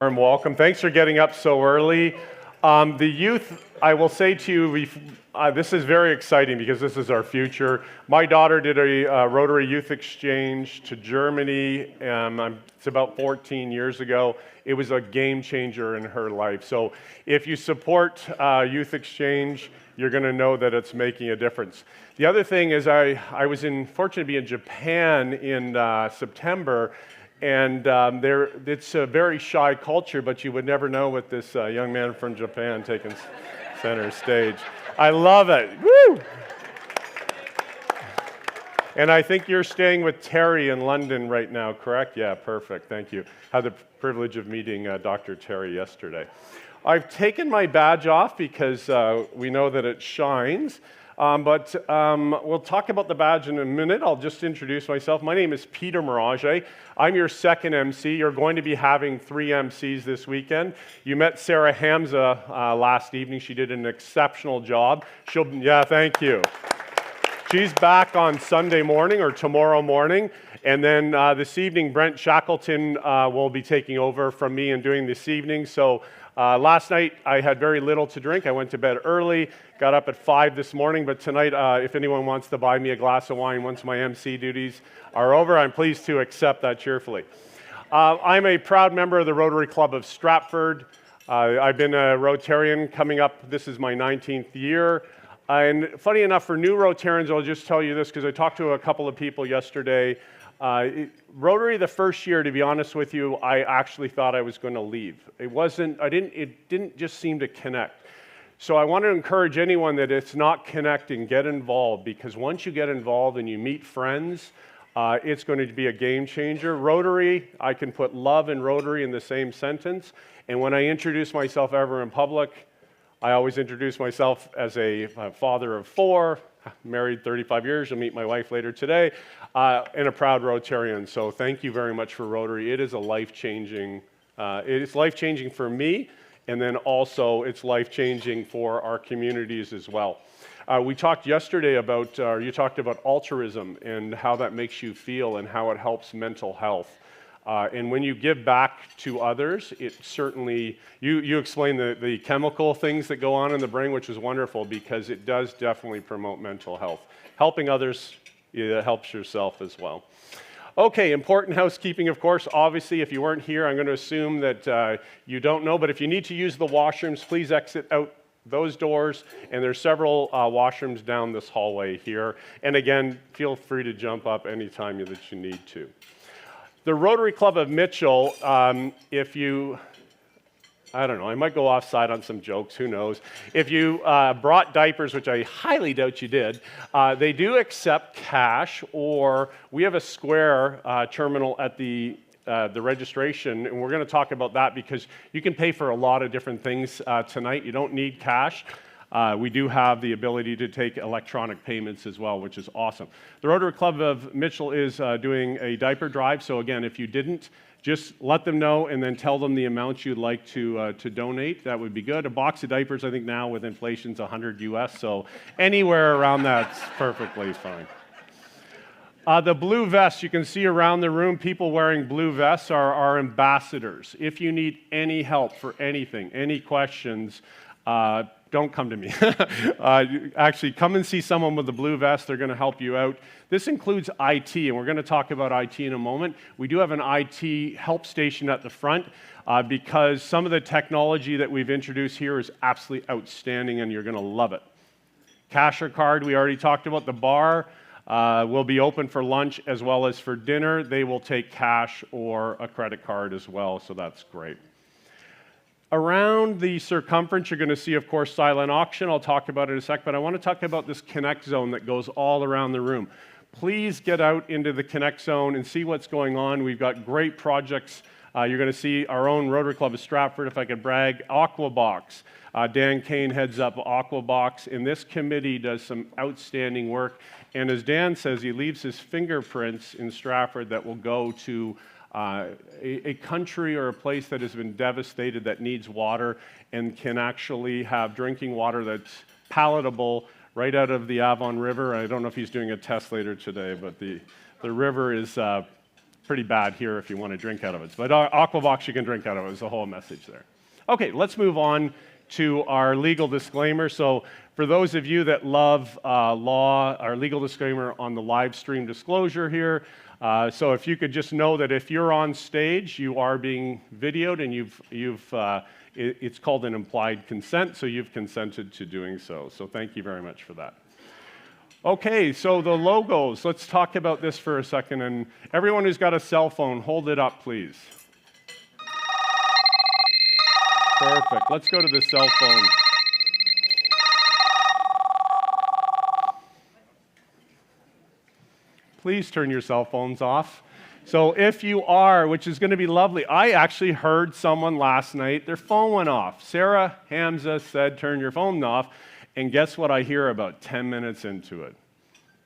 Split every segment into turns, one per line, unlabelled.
Warm welcome. Thanks for getting up so early. The youth, I will say to you, this is very exciting because this is our future. My daughter did a Rotary Youth Exchange to Germany. It's about 14 years ago. It was a game changer in her life. So if you support Youth Exchange, you're going to know that it's making a difference. The other thing is I was fortunate to be in Japan in September. And it's a very shy culture, but you would never know with this young man from Japan taking center stage. I love it. Woo! And I think you're staying with Terry in London right now, correct? Yeah, perfect. Thank you. Had the privilege of meeting Dr. Terry yesterday. I've taken my badge off because we know that it shines. But we'll talk about the badge in a minute. I'll just introduce myself. My name is Peter Mirage. I'm your second MC. You're going to be having 3 MCs this weekend. You met Sarah Hamza last evening. She did an exceptional job. Yeah, thank you. She's back on Sunday morning or tomorrow morning. And then this evening, Brent Shackleton will be taking over from me and doing this evening. So last night, I had very little to drink. I went to bed early, got up at 5 this morning. But tonight, if anyone wants to buy me a glass of wine once my MC duties are over, I'm pleased to accept that cheerfully. I'm a proud member of the Rotary Club of Stratford. I've been a Rotarian coming up. This is my 19th year. And funny enough, for new Rotarians, I'll just tell you this because I talked to a couple of people yesterday. Rotary, the first year, to be honest with you, I actually thought I was going to leave. It didn't just seem to connect. So I want to encourage anyone that it's not connecting, get involved, because once you get involved and you meet friends, it's going to be a game changer. Rotary, I can put love and Rotary in the same sentence. And when I introduce myself ever in public, I always introduce myself as a father of 4, married 35 years. You'll meet my wife later today, and a proud Rotarian. So thank you very much for Rotary. It is a life-changing, it's life-changing for me, and then also it's life-changing for our communities as well. We talked yesterday about, you talked about altruism and how that makes you feel and how it helps mental health. And when you give back to others, it certainly, you explain the chemical things that go on in the brain, which is wonderful because it does definitely promote mental health. Helping others, it helps yourself as well. Okay, important housekeeping, of course. Obviously, if you weren't here, I'm going to assume that you don't know, but if you need to use the washrooms, please exit out those doors, and there's several washrooms down this hallway here. And again, feel free to jump up anytime that you need to. The Rotary Club of Mitchell, I don't know, I might go offside on some jokes, who knows. If you brought diapers, which I highly doubt you did, they do accept cash, or we have a Square terminal at the registration, and we're going to talk about that because you can pay for a lot of different things tonight. You don't need cash. We do have the ability to take electronic payments as well, which is awesome. The Rotary Club of Mitchell is doing a diaper drive, so again, if you didn't, just let them know and then tell them the amount you'd like to donate. That would be good. A box of diapers, I think now with inflation, is $100 US, so anywhere around that's perfectly fine. The blue vests, you can see around the room, people wearing blue vests are our ambassadors. If you need any help for anything, any questions, don't come to me. Actually, come and see someone with a blue vest. They're going to help you out. This includes IT, and we're going to talk about IT in a moment. We do have an IT help station at the front because some of the technology that we've introduced here is absolutely outstanding, and you're going to love it. Cash or card, we already talked about. The bar will be open for lunch as well as for dinner. They will take cash or a credit card as well, so that's great. Around the circumference, you're going to see, of course, silent auction. I'll talk about it in a sec, but I want to talk about this Connect Zone that goes all around the room. Please get out into the Connect Zone and see what's going on. We've got great projects. You're going to see our own Rotary Club of Stratford, if I could brag, Aquabox. Dan Kane heads up Aquabox, and this committee does some outstanding work. And as Dan says, he leaves his fingerprints in Stratford that will go to a country or a place that has been devastated that needs water and can actually have drinking water that's palatable right out of the Avon River. I don't know if he's doing a test later today, but the river is pretty bad here if you want to drink out of it. But Aquavox, you can drink out of it. There's the whole message there. Okay, let's move on to our legal disclaimer. So for those of you that love law, our legal disclaimer on the live stream disclosure here. So if you could just know that if you're on stage, you are being videoed, and it's called an implied consent, so you've consented to doing so. So thank you very much for that. Okay, so the logos, let's talk about this for a second. And everyone who's got a cell phone, hold it up, please. Perfect. Let's go to the cell phone. Please turn your cell phones off. So if you are, which is going to be lovely, I actually heard someone last night, their phone went off. Sarah Hamza said, turn your phone off. And guess what I hear about 10 minutes into it?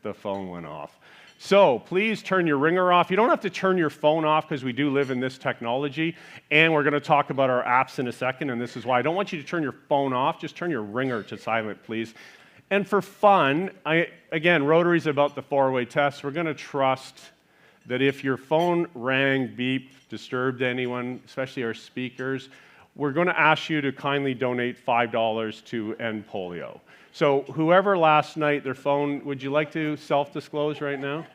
The phone went off. So please turn your ringer off. You don't have to turn your phone off because we do live in this technology. And we're going to talk about our apps in a second. And this is why I don't want you to turn your phone off. Just turn your ringer to silent, please. And for fun, again, Rotary's about the four-way test. We're going to trust that if your phone rang, beeped, disturbed anyone, especially our speakers, we're going to ask you to kindly donate $5 to end polio. So whoever last night, their phone, would you like to self-disclose right now?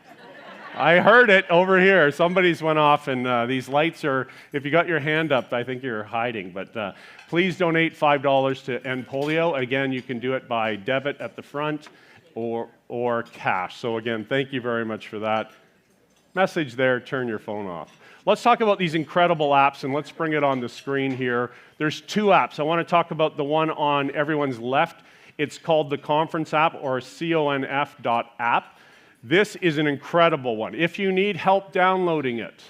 I heard it over here. Somebody's went off, and these lights are, if you got your hand up, I think you're hiding. But please donate $5 to end polio. Again, you can do it by debit at the front or cash. So again, thank you very much for that. Message there, turn your phone off. Let's talk about these incredible apps, and let's bring it on the screen here. There's two apps. I want to talk about the one on everyone's left. It's called the Conference app, or conf.app. This is an incredible one. If you need help downloading it,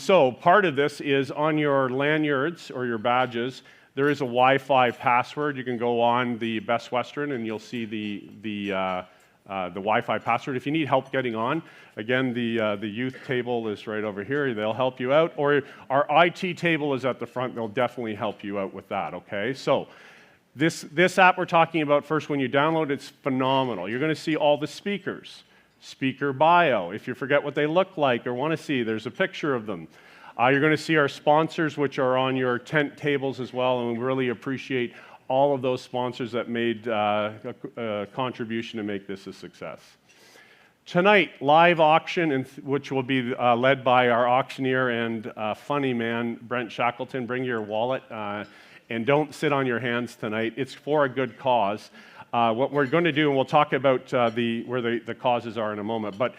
so part of this is on your lanyards or your badges, there is a Wi-Fi password. You can go on the Best Western and you'll see the Wi-Fi password. If you need help getting on, again, the youth table is right over here. They'll help you out. Or our IT table is at the front. They'll definitely help you out with that, okay? So this app we're talking about first, when you download, it's phenomenal. You're going to see all the speakers, speaker bio. If you forget what they look like or want to see, there's a picture of them. You're going to see our sponsors, which are on your tent tables as well, and we really appreciate all of those sponsors that made a contribution to make this a success. Tonight, live auction, which will be led by our auctioneer and funny man, Brent Shackleton. Bring your wallet and don't sit on your hands tonight. It's for a good cause. What we're going to do, and we'll talk about where the causes are in a moment, but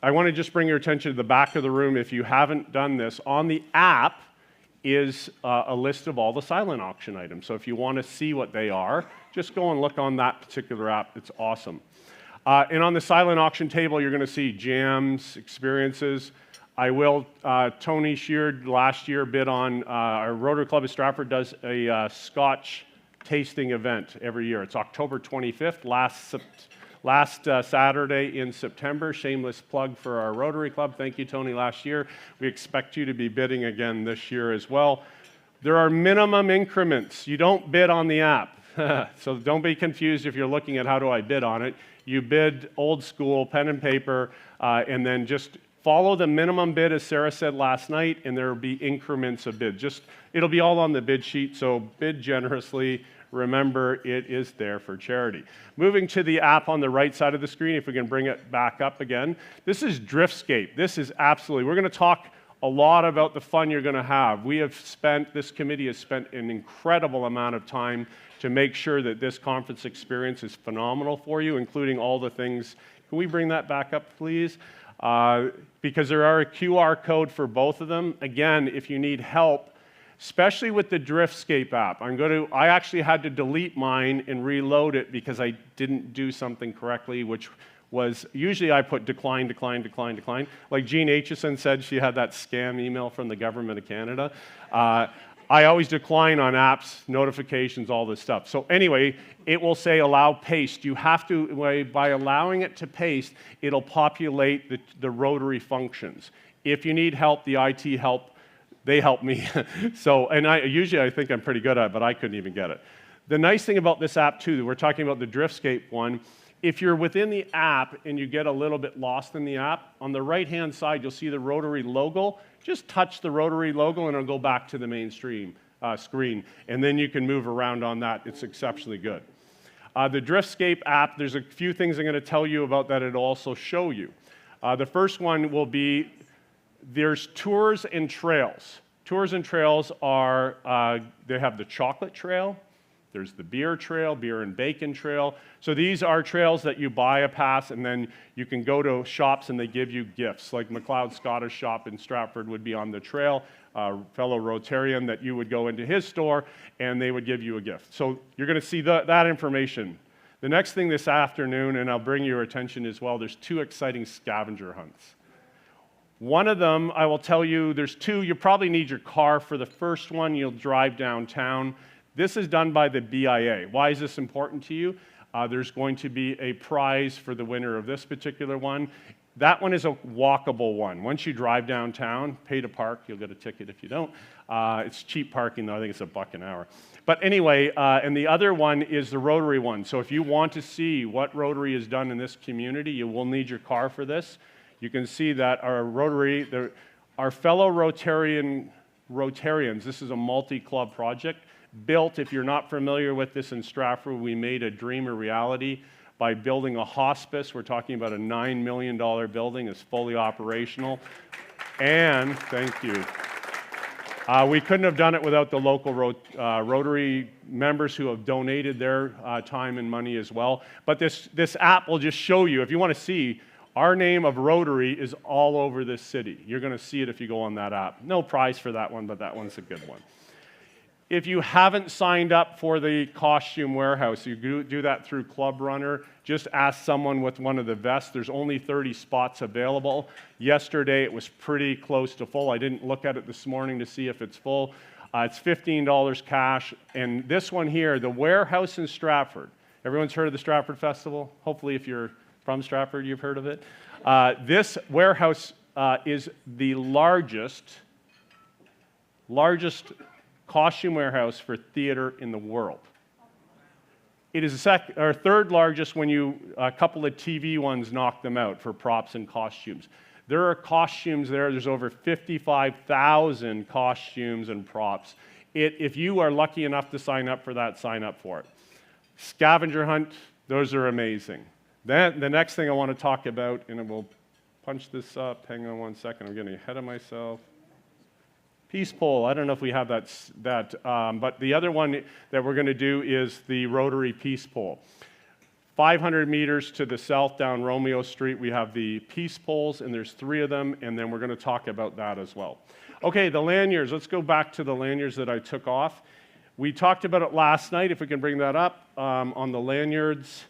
I want to just bring your attention to the back of the room. If you haven't done this, on the app is a list of all the silent auction items. So if you want to see what they are, just go and look on that particular app. It's awesome. And on the silent auction table, you're going to see jams, experiences. Tony Sheard last year bid on, our Rotary Club of Stratford does a Scotch tasting event every year. It's October 25th, last Saturday in September. Shameless plug for our Rotary Club. Thank you, Tony, last year. We expect you to be bidding again this year as well. There are minimum increments. You don't bid on the app. So don't be confused if you're looking at how do I bid on it. You bid old school, pen and paper, and then just follow the minimum bid, as Sarah said last night, and there will be increments of bid. It'll be all on the bid sheet, so bid generously. Remember, it is there for charity. Moving to the app on the right side of the screen, if we can bring it back up again. This is Driftscape. This is absolutely, we're going to talk a lot about the fun you're going to have. This committee has spent an incredible amount of time to make sure that this conference experience is phenomenal for you, including all the things. Can we bring that back up, please? Because there are a QR code for both of them. Again, if you need help, especially with the Driftscape app. I actually had to delete mine and reload it because I didn't do something correctly, which was, usually I put decline, decline, decline, decline. Like Jean Aitchison said, she had that scam email from the government of Canada. I always decline on apps, notifications, all this stuff. So anyway, it will say allow paste. You have to, by allowing it to paste, it'll populate the Rotary functions. If you need help, the IT help, they help me. And I think I'm pretty good at it, but I couldn't even get it. The nice thing about this app too, we're talking about the Driftscape one, If you're within the app and you get a little bit lost in the app, on the right-hand side, you'll see the Rotary logo. Just touch the Rotary logo and it'll go back to the main screen. And then you can move around on that. It's exceptionally good. The Driftscape app, there's a few things I'm going to tell you about that it'll also show you. The first one will be there's tours and trails. Tours and trails are, they have the chocolate trail, there's the beer trail, beer and bacon trail. So these are trails that you buy a pass and then you can go to shops and they give you gifts. Like McLeod Scottish Shop in Stratford would be on the trail, a fellow Rotarian that you would go into his store and they would give you a gift. So you're going to see that information. The next thing this afternoon, and I'll bring your attention as well, there's 2 exciting scavenger hunts. One of them, I will tell you, there's 2. You probably need your car for the first one. You'll drive downtown. This is done by the BIA. Why is this important to you? There's going to be a prize for the winner of this particular one. That one is a walkable one. Once you drive downtown, pay to park. You'll get a ticket if you don't. It's cheap parking, though. I think it's $1 an hour. But anyway, and the other one is the Rotary one. So if you want to see what Rotary has done in this community, you will need your car for this. You can see that our Rotary, our fellow Rotarians, this is a multi-club project, built, if you're not familiar with this in Stratford, we made a dream a reality by building a hospice. We're talking about a $9 million building. It's fully operational. And, thank you. We couldn't have done it without the local Rotary members who have donated their time and money as well. But this app will just show you, if you want to see, our name of Rotary is all over this city. You're going to see it if you go on that app. No prize for that one, but that one's a good one. If you haven't signed up for the costume warehouse, you do that through Club Runner. Just ask someone with one of the vests. There's only 30 spots available. Yesterday, it was pretty close to full. I didn't look at it this morning to see if it's full. It's $15 cash. And this one here, the warehouse in Stratford. Everyone's heard of the Stratford Festival? Hopefully, if you're from Stratford, you've heard of it. This warehouse is the largest costume warehouse for theater in the world. It is our third largest when a couple of TV ones knock them out for props and costumes. There are costumes there. There's over 55,000 costumes and props. If you are lucky enough to sign up for that, sign up for it. Scavenger hunt, those are amazing. Then the next thing I want to talk about, and we'll punch this up. Hang on one second. I'm getting ahead of myself. Peace pole, I don't know if we have that, but the other one that we're going to do is the Rotary Peace Pole. 500 meters to the south down Romeo Street, we have the peace poles, and there's 3 of them, and then we're going to talk about that as well. Okay, the lanyards. Let's go back to the lanyards that I took off. We talked about it last night, if we can bring that up, on the lanyards,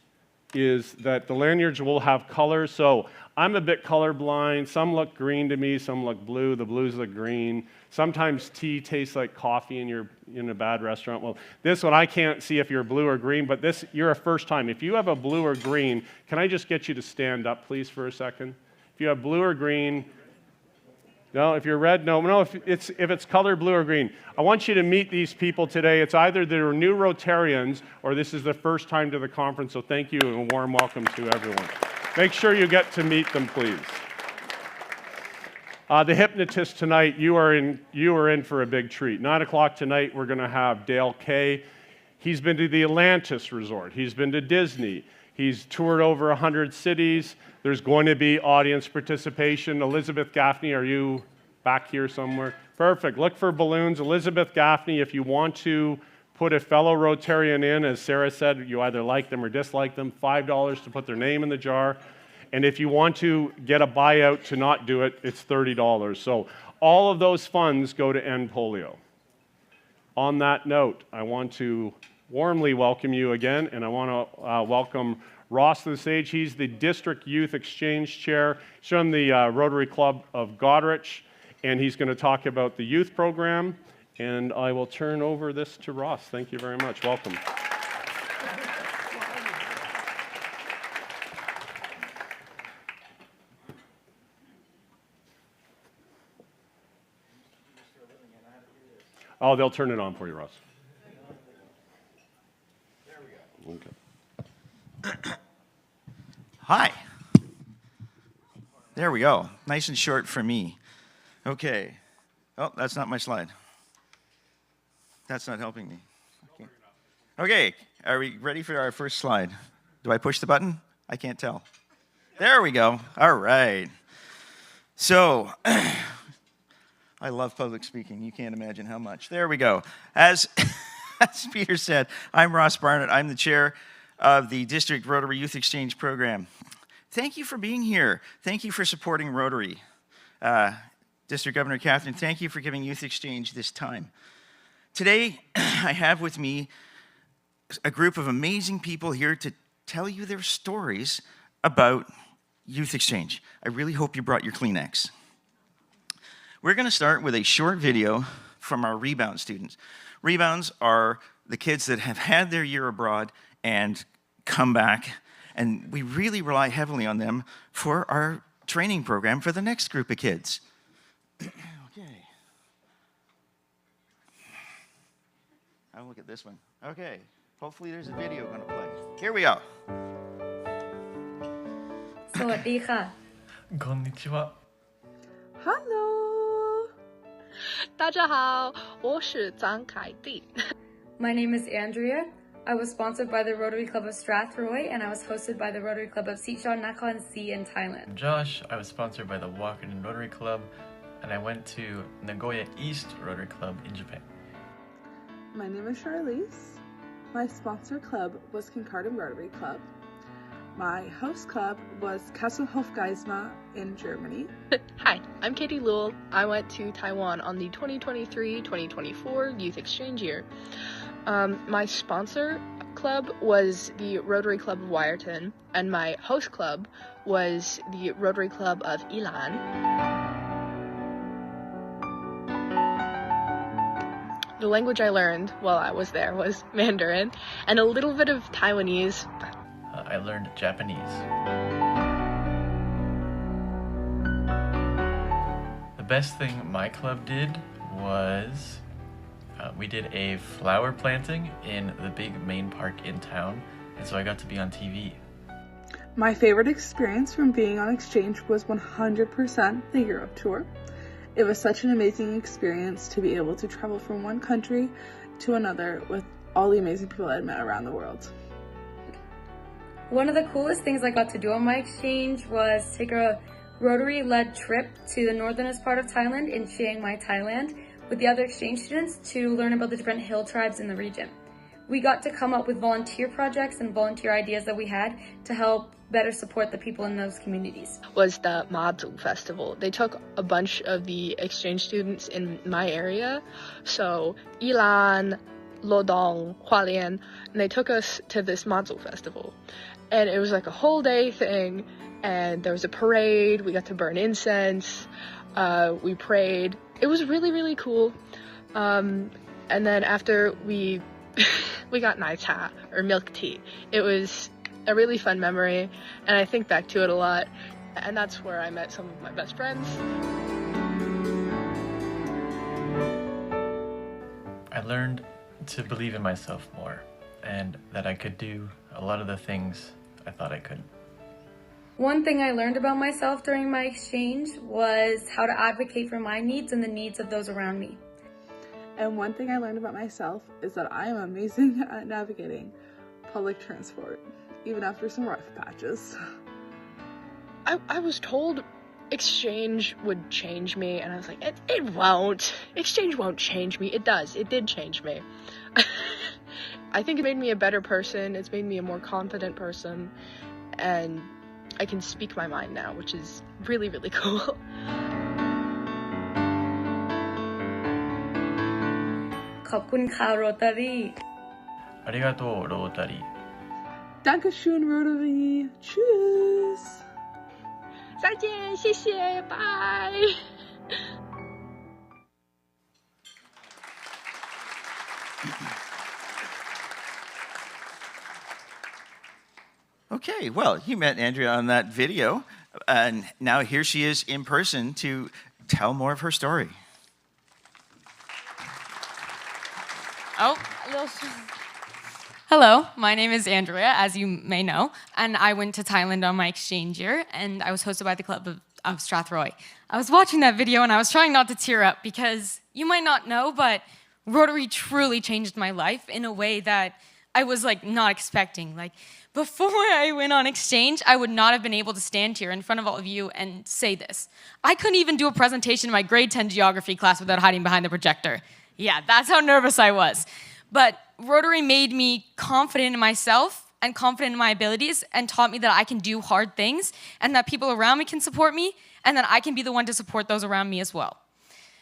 is that the lanyards will have colors. So I'm a bit colorblind. Some look green to me, some look blue. The blues look green. Sometimes tea tastes like coffee and you're in a bad restaurant. Well, this one I can't see if you're blue or green, but this, you're a first time. If you have a blue or green, can I just get you to stand up, please, for a second? If you have blue or green, no, if you're red, no, if it's color blue or green. I want you to meet these people today. It's either they're new Rotarians or this is the first time to the conference, so thank you and a warm welcome to everyone. Make sure you get to meet them, please. The hypnotist tonight, you are in for a big treat. 9 o'clock tonight, we're going to have Dale Kay. He's been to the Atlantis Resort. He's been to Disney. He's toured over 100 cities. There's going to be audience participation. Elizabeth Gaffney, are you back here somewhere? Perfect. Look for balloons. Elizabeth Gaffney, if you want to put a fellow Rotarian in, as Sarah said, you either like them or dislike them, $5 to put their name in the jar. And if you want to get a buyout to not do it, it's $30. So all of those funds go to end polio. On that note, I want to warmly welcome you again, and I want to welcome Ross to the stage. He's the District Youth Exchange Chair. He's from the Rotary Club of Goderich, and he's going to talk about the youth program. And I will turn over this to Ross. Thank you very much. Welcome. Oh, they'll turn it on for you, Ross. There we go. Okay.
Hi. There we go. Nice and short for me. Okay. Oh, that's not my slide. That's not helping me. Okay, are we ready for our first slide? Do I push the button? I can't tell. There we go. All right. So, I love public speaking. You can't imagine how much. There we go. As Peter said, I'm Ross Barnett. I'm the chair of the District Rotary Youth Exchange Program. Thank you for being here. Thank you for supporting Rotary. District Governor Catherine, thank you for giving Youth Exchange this time. Today, I have with me a group of amazing people here to tell you their stories about Youth Exchange. I really hope you brought your Kleenex. We're going to start with a short video from our Rebound students. Rebounds are the kids that have had their year abroad and come back, and we really rely heavily on them for our training program for the next group of kids. Okay. I'll look at this one. Okay. Hopefully there's a video going to play. Here we go.
สวัสดีค่ะ
こんにちは。
Hello.
大家好，我是张凯蒂。
My name is Andrea. I was sponsored by the Rotary Club of Strathroy and I was hosted by the Rotary Club of Sichuan Nakhon Si in Thailand.
I'm Josh. I was sponsored by the Wakenen Rotary Club, and I went to Nagoya East Rotary Club in Japan.
My name is Charlize. My sponsor club was Kincardine Rotary Club. My host club was Kasselhofgeisma in Germany.
Hi, I'm Katie Lewell. I went to Taiwan on the 2023-2024 Youth Exchange year. My sponsor club was the Rotary Club of Wyerton, and my host club was the Rotary Club of Ilan. The language I learned while I was there was Mandarin and a little bit of Taiwanese.
I learned Japanese. The best thing my club did was we did a flower planting in the big main park in town, and so I got to be on TV.
My favorite experience from being on exchange was 100% the Europe tour. It was such an amazing experience to be able to travel from one country to another with all the amazing people I'd met around the world.
One of the coolest things I got to do on my exchange was take a Rotary-led trip to the northernest part of Thailand in Chiang Mai, Thailand, with the other exchange students to learn about the different hill tribes in the region. We got to come up with volunteer projects and volunteer ideas that we had to help better support the people in those communities.
Was the Mazu Festival. They took a bunch of the exchange students in my area, so Ilan, Lodong, Hualien, and they took us to this Mazu Festival. And it was like a whole day thing, and there was a parade, we got to burn incense, we prayed. It was really, really cool. And then after we got nai cha, or milk tea. It was a really fun memory, and I think back to it a lot, and that's where I met some of my best friends.
I learned to believe in myself more, and that I could do a lot of the things I thought I couldn't.
One thing I learned about myself during my exchange was how to advocate for my needs and the needs of those around me.
And one thing I learned about myself is that I am amazing at navigating public transport, even after some rough patches.
I was told exchange would change me, and I was like, it won't. Exchange won't change me. It does. It did change me. I think it made me a better person. It's made me a more confident person, and I can speak my mind now, which is really, really cool.
Khobkun ka Rotary.
Arigatou, Rotary.
Dankeschön, Rotary. Tschüss.
再见，谢谢，bye.
Okay, well, you met Andrea on that video, and now here she is in person to tell more of her story.
Oh, Hello, my name is Andrea, as you may know, and I went to Thailand on my exchange year, and I was hosted by the Club of Strathroy. I was watching that video, and I was trying not to tear up because you might not know, but Rotary truly changed my life in a way that I was not expecting. Before I went on exchange, I would not have been able to stand here in front of all of you and say this. I couldn't even do a presentation in my grade 10 geography class without hiding behind the projector. Yeah, that's how nervous I was. But Rotary made me confident in myself and confident in my abilities and taught me that I can do hard things and that people around me can support me and that I can be the one to support those around me as well.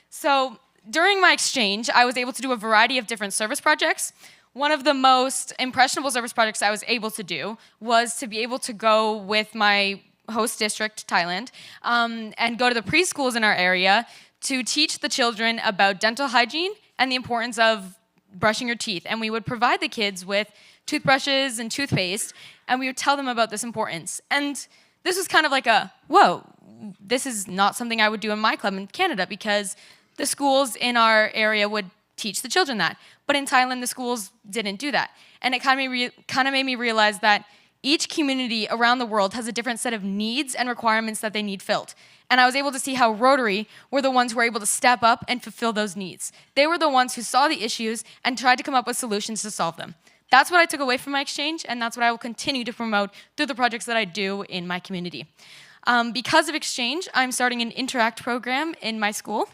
So during my exchange, I was able to do a variety of different service projects. One of the most impressionable service projects I was able to do was to be able to go with my host district, Thailand, and go to the preschools in our area to teach the children about dental hygiene and the importance of brushing your teeth. And we would provide the kids with toothbrushes and toothpaste, and we would tell them about this importance. And this was kind of like whoa, this is not something I would do in my club in Canada because the schools in our area would teach the children that. But in Thailand, the schools didn't do that. And it kind of made me realize that each community around the world has a different set of needs and requirements that they need filled. And I was able to see how Rotary were the ones who were able to step up and fulfill those needs. They were the ones who saw the issues and tried to come up with solutions to solve them. That's what I took away from my exchange, and that's what I will continue to promote through the projects that I do in my community. Because of exchange, I'm starting an Interact program in my school.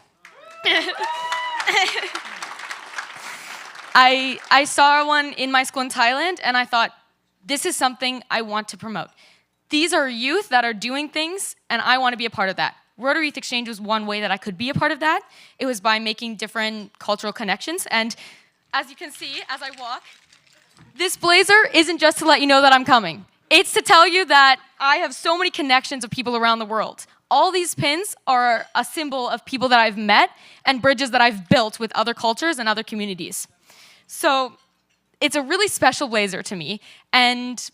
I saw one in my school in Thailand, and I thought, this is something I want to promote. These are youth that are doing things, and I want to be a part of that. Rotary Youth Exchange was one way that I could be a part of that. It was by making different cultural connections. And as you can see, as I walk, this blazer isn't just to let you know that I'm coming. It's to tell you that I have so many connections of people around the world. All these pins are a symbol of people that I've met and bridges that I've built with other cultures and other communities. So it's a really special blazer to me. And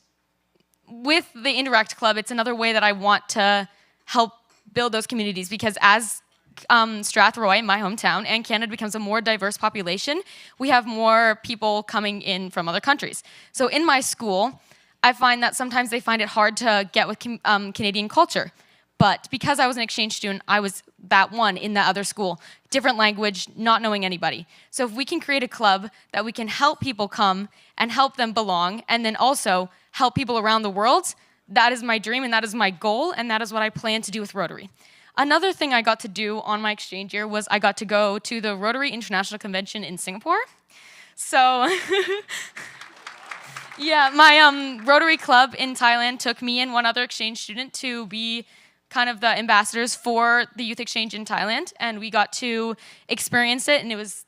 with the Interact Club, it's another way that I want to help build those communities because as Strathroy, my hometown, and Canada becomes a more diverse population, we have more people coming in from other countries. So in my school, I find that sometimes they find it hard to get with Canadian culture. But because I was an exchange student, I was that one in that other school, different language, not knowing anybody. So if we can create a club that we can help people come and help them belong, and then also help people around the world, that is my dream and that is my goal, and that is what I plan to do with Rotary. Another thing I got to do on my exchange year was I got to go to the Rotary International Convention in Singapore. So yeah, my Rotary Club in Thailand took me and one other exchange student to be kind of the ambassadors for the youth exchange in Thailand, and we got to experience it, and it was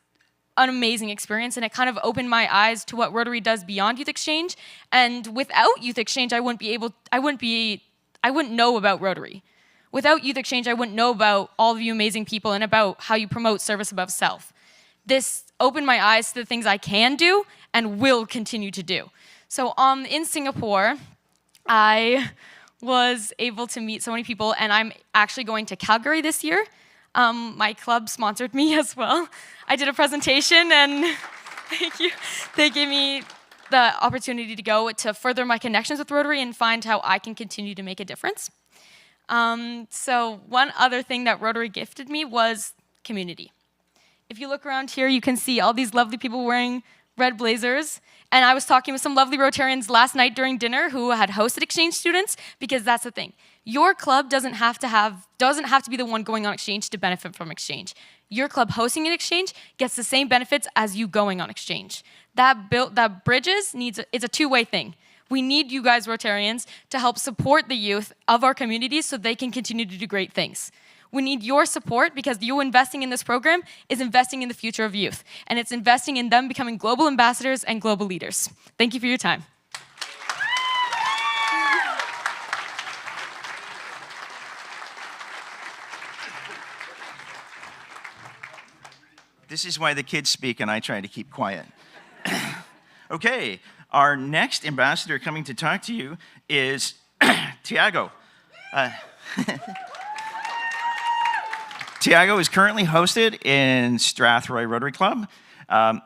an amazing experience, and it kind of opened my eyes to what Rotary does beyond youth exchange. And without youth exchange, I wouldn't know about Rotary. Without youth exchange, I wouldn't know about all of you amazing people and about how you promote service above self. This opened my eyes to the things I can do and will continue to do. So in Singapore, I was able to meet so many people, and I'm actually going to Calgary this year. My club sponsored me as well. I did a presentation, and thank you. They gave me the opportunity to go to further my connections with Rotary and find how I can continue to make a difference. So one other thing that Rotary gifted me was community. If you look around here, you can see all these lovely people wearing red blazers. And I was talking with some lovely Rotarians last night during dinner who had hosted exchange students, because that's the thing. Your club doesn't have to be the one going on exchange to benefit from exchange. Your club hosting an exchange gets the same benefits as you going on exchange. That bridges it's a two-way thing. We need you guys, Rotarians, to help support the youth of our communities so they can continue to do great things. We need your support because you investing in this program is investing in the future of youth, and it's investing in them becoming global ambassadors and global leaders. Thank you for your time.
This is why the kids speak and I try to keep quiet. Okay, our next ambassador coming to talk to you is Tiago. Tiago is currently hosted in Strathroy Rotary Club.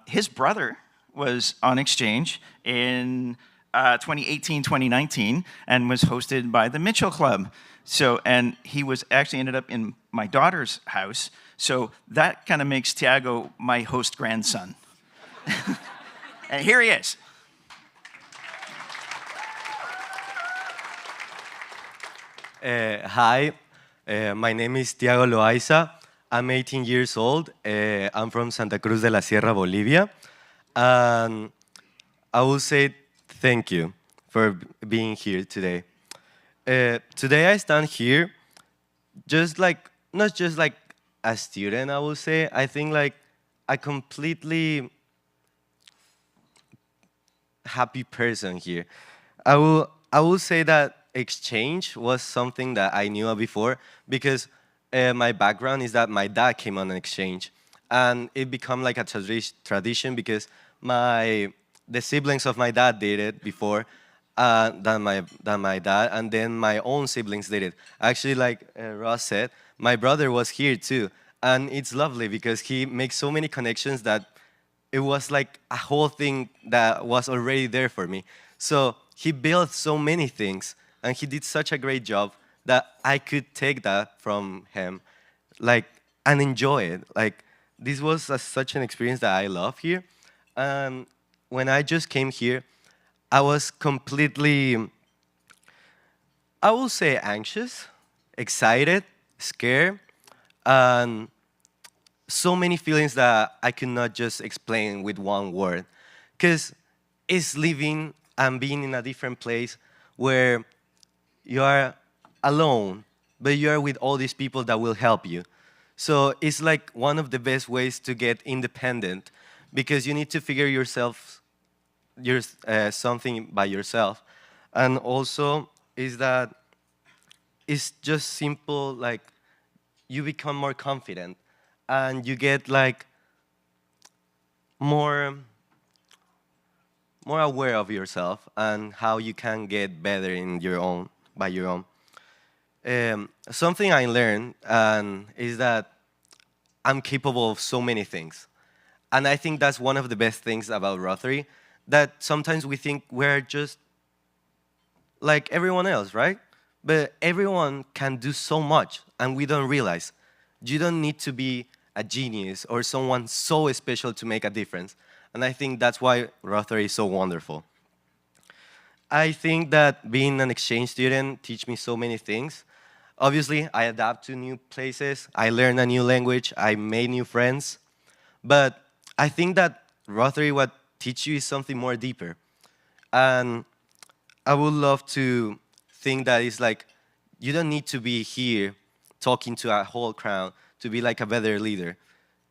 His brother was on exchange in 2018, 2019, and was hosted by the Mitchell Club. So, and he was actually ended up in my daughter's house. So that kind of makes Tiago my host grandson. And here he is.
Hi, my name is Tiago Loaiza. I'm 18 years old. I'm from Santa Cruz de la Sierra, Bolivia. And I will say thank you for being here today. Today I stand here just like, not just like a student, I will say. I think like a completely happy person here. I will say that exchange was something that I knew of before because my background is that my dad came on an exchange, and it became like a tradition because the siblings of my dad did it before than my dad, and then my own siblings did it. Actually, like Ross said, my brother was here too, and it's lovely because he makes so many connections that it was like a whole thing that was already there for me. So he built so many things, and he did such a great job that I could take that from him, like, and enjoy it. Like, this was such an experience that I love here. When I just came here, I was completely, I will say, anxious, excited, scared, and so many feelings that I could not just explain with one word. Because it's living and being in a different place where you are alone, but you are with all these people that will help you. So it's like one of the best ways to get independent, because you need to figure something by yourself. And also is that it's just simple, like you become more confident and you get like more aware of yourself and how you can get better by your own. Something I learned is that I'm capable of so many things. And I think that's one of the best things about Rotary, that sometimes we think we're just like everyone else, right? But everyone can do so much, and we don't realize. You don't need to be a genius or someone so special to make a difference. And I think that's why Rotary is so wonderful. I think that being an exchange student teach me so many things. Obviously, I adapt to new places, I learn a new language, I made new friends. But I think that Rotary, what teach you is something more deeper. And I would love to think that it's like, you don't need to be here talking to a whole crowd to be like a better leader.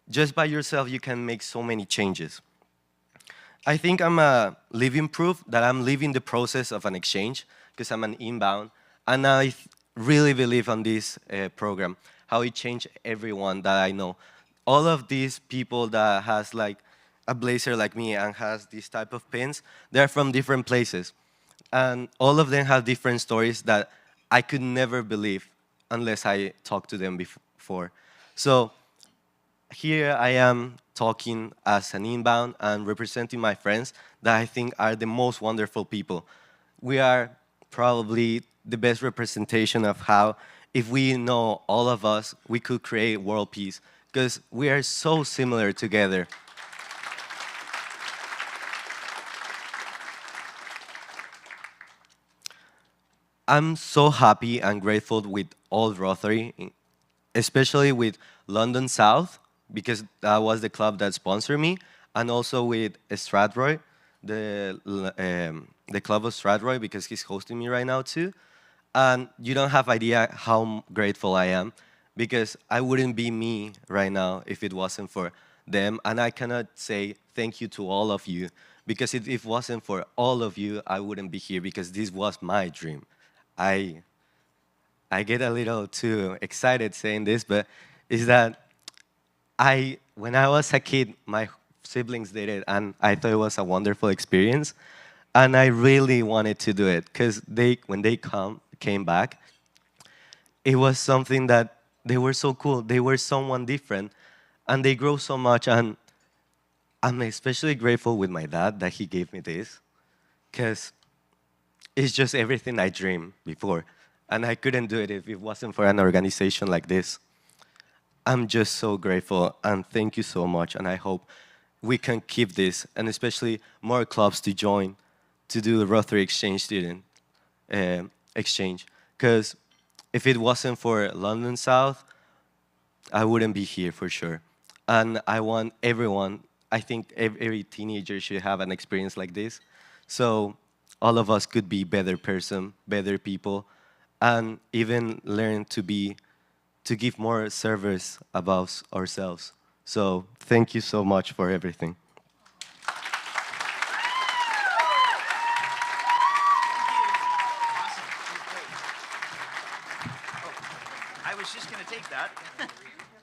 Just by yourself, you can make so many changes. I think I'm a living proof that I'm living the process of an exchange, because I'm an inbound, and I really believe on this program, how it changed everyone that I know. All of these people that has like a blazer like me and has this type of pins, they're from different places. And all of them have different stories that I could never believe unless I talked to them before. So here I am talking as an inbound and representing my friends that I think are the most wonderful people. We are probably the best representation of how, if we know all of us, we could create world peace, because we are so similar together. I'm so happy and grateful with all Rotary, especially with London South, because that was the club that sponsored me, and also with Strathroy, the club of Strathroy, because he's hosting me right now too. And you don't have idea how grateful I am, because I wouldn't be me right now if it wasn't for them. And I cannot say thank you to all of you, because if it wasn't for all of you, I wouldn't be here, because this was my dream. I get a little too excited saying this, but is that when I was a kid, my siblings did it, and I thought it was a wonderful experience, and I really wanted to do it, because when they came back, it was something that they were so cool. They were someone different, and they grow so much, and I'm especially grateful with my dad that he gave me this, because it's just everything I dreamed before. And I couldn't do it if it wasn't for an organization like this. I'm just so grateful, and thank you so much. And I hope we can keep this, and especially more clubs to join to do the Rotary Exchange student exchange. Because if it wasn't for London South, I wouldn't be here for sure. And I want everyone, I think every teenager should have an experience like this. So all of us could be better person, better people, and even learn to give more service about ourselves. So thank you so much for everything.
I was just going to take that.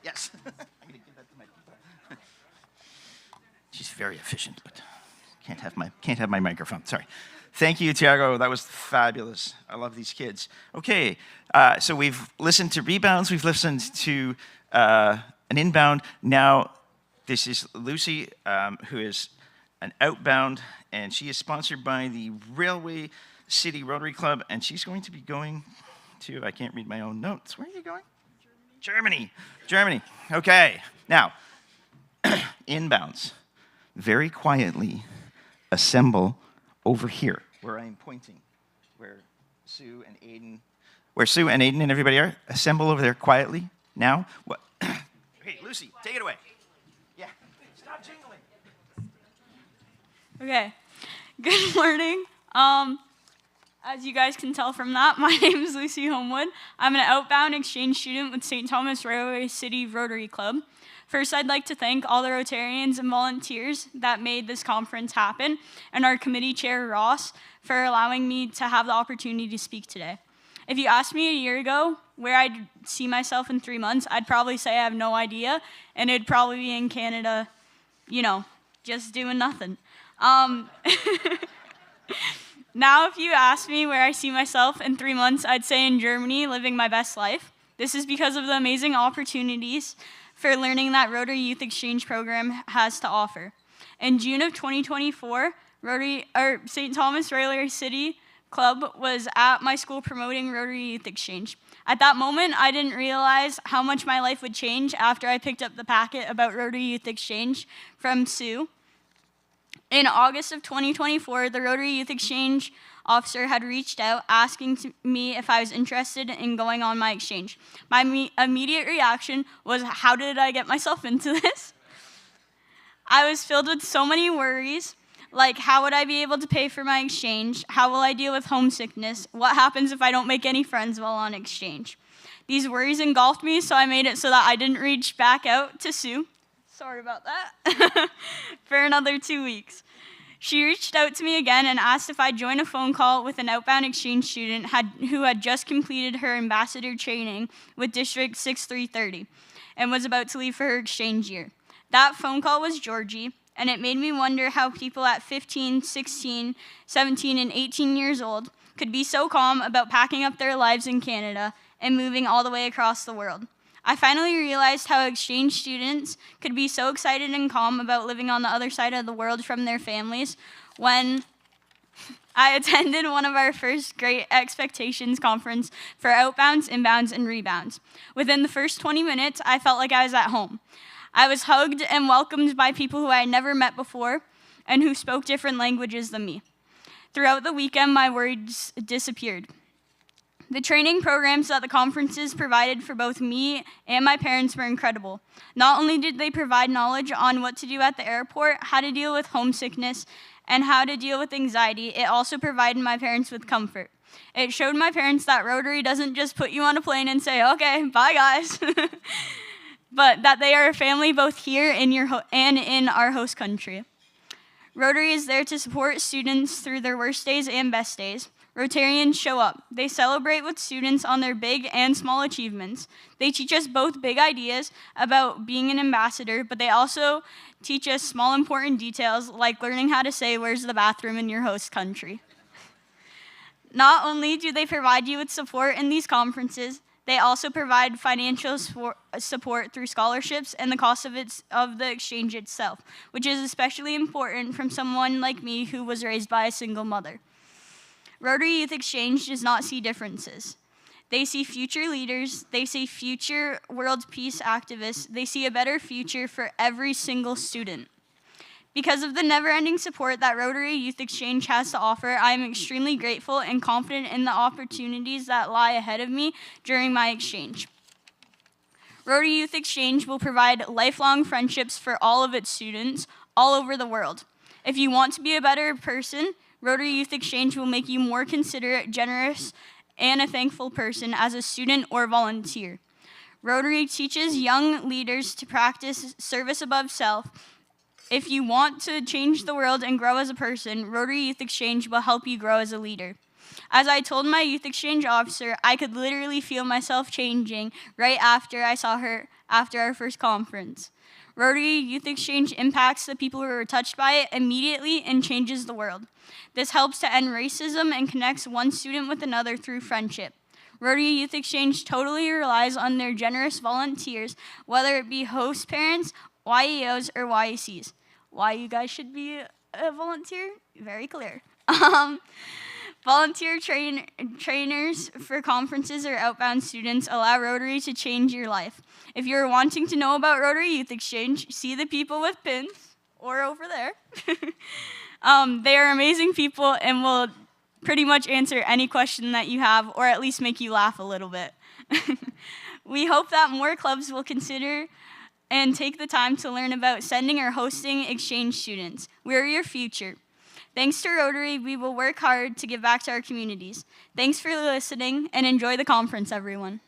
Yes. I'm going to give that to my people. She's very efficient, but can't have my microphone. Sorry. Thank you, Tiago. That was fabulous. I love these kids. Okay, so we've listened to rebounds. We've listened to an inbound. Now, this is Lucy, who is an outbound, and she is sponsored by the Railway City Rotary Club, and she's going to be going to, I can't read my own notes. Where are you going? Germany. Okay. Now, inbounds. Very quietly assemble over here, where I'm pointing, where Sue and Aiden and everybody are. Assemble over there quietly. Now, what? Okay, Lucy, take it away. Yeah. Stop jingling.
Okay. Good morning. As you guys can tell from that, my name is Lucy Homewood. I'm an outbound exchange student with St. Thomas Railway City Rotary Club. First, I'd like to thank all the Rotarians and volunteers that made this conference happen, and our committee chair, Ross, for allowing me to have the opportunity to speak today. If you asked me a year ago where I'd see myself in 3 months, I'd probably say I have no idea, and it'd probably be in Canada, just doing nothing. Now, if you ask me where I see myself in 3 months, I'd say in Germany, living my best life. This is because of the amazing opportunities for learning that Rotary Youth Exchange Program has to offer. In June of 2024, St. Thomas Railway City Club was at my school promoting Rotary Youth Exchange. At that moment, I didn't realize how much my life would change after I picked up the packet about Rotary Youth Exchange from Sue. In August of 2024, the Rotary Youth Exchange officer had reached out asking me if I was interested in going on my exchange. My immediate reaction was, how did I get myself into this? I was filled with so many worries, like how would I be able to pay for my exchange? How will I deal with homesickness? What happens if I don't make any friends while on exchange? These worries engulfed me, so I made it so that I didn't reach back out to Sue. Sorry about that. For another 2 weeks. She reached out to me again and asked if I'd join a phone call with an outbound exchange student who had just completed her ambassador training with District 6330 and was about to leave for her exchange year. That phone call was Georgie, and it made me wonder how people at 15, 16, 17, and 18 years old could be so calm about packing up their lives in Canada and moving all the way across the world. I finally realized how exchange students could be so excited and calm about living on the other side of the world from their families when I attended one of our first Great Expectations conference for outbounds, inbounds, and rebounds. Within the first 20 minutes, I felt like I was at home. I was hugged and welcomed by people who I had never met before and who spoke different languages than me. Throughout the weekend, my worries disappeared. The training programs that the conferences provided for both me and my parents were incredible. Not only did they provide knowledge on what to do at the airport, how to deal with homesickness, and how to deal with anxiety, it also provided my parents with comfort. It showed my parents that Rotary doesn't just put you on a plane and say, okay, bye guys, but that they are a family both here and in our host country. Rotary is there to support students through their worst days and best days. Rotarians show up. They celebrate with students on their big and small achievements. They teach us both big ideas about being an ambassador, but they also teach us small important details like learning how to say, where's the bathroom in your host country. Not only do they provide you with support in these conferences, They also provide financial support through scholarships and the cost of the exchange itself, which is especially important from someone like me who was raised by a single mother. Rotary Youth Exchange does not see differences. They see future leaders, they see future world peace activists, they see a better future for every single student. Because of the never-ending support that Rotary Youth Exchange has to offer, I am extremely grateful and confident in the opportunities that lie ahead of me during my exchange. Rotary Youth Exchange will provide lifelong friendships for all of its students all over the world. If you want to be a better person, Rotary Youth Exchange will make you more considerate, generous, and a thankful person as a student or volunteer. Rotary teaches young leaders to practice service above self. If you want to change the world and grow as a person, Rotary Youth Exchange will help you grow as a leader. As I told my youth exchange officer, I could literally feel myself changing right after I saw her after our first conference. Rotary Youth Exchange impacts the people who are touched by it immediately and changes the world. This helps to end racism and connects one student with another through friendship. Rotary Youth Exchange totally relies on their generous volunteers, whether it be host parents, YEOs, or YECs. Why you guys should be a volunteer? Very clear. Volunteer trainers for conferences or outbound students allow Rotary to change your life. If you're wanting to know about Rotary Youth Exchange, see the people with pins, or over there. They are amazing people and will pretty much answer any question that you have, or at least make you laugh a little bit. We hope that more clubs will consider and take the time to learn about sending or hosting exchange students. We're your future. Thanks to Rotary, we will work hard to give back to our communities. Thanks for listening, and enjoy the conference, everyone.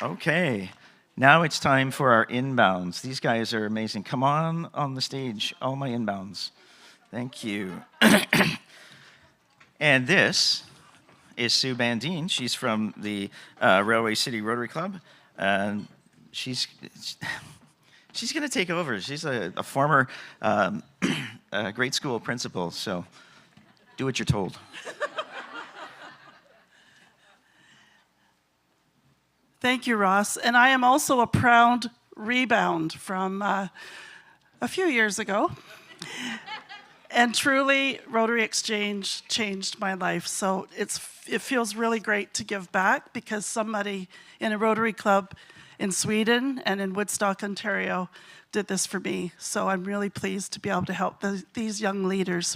Okay, now it's time for our inbounds. These guys are amazing. Come on the stage, all my inbounds. Thank you. And this is Sue Bandine. She's from the Railway City Rotary Club. And she's going to take over. She's a former grade school principal, so do what you're told.
Thank you, Ross. And I am also a proud rebound from a few years ago. And truly, Rotary Exchange changed my life. So it feels really great to give back because somebody in a Rotary Club in Sweden and in Woodstock, Ontario did this for me. So I'm really pleased to be able to help these young leaders.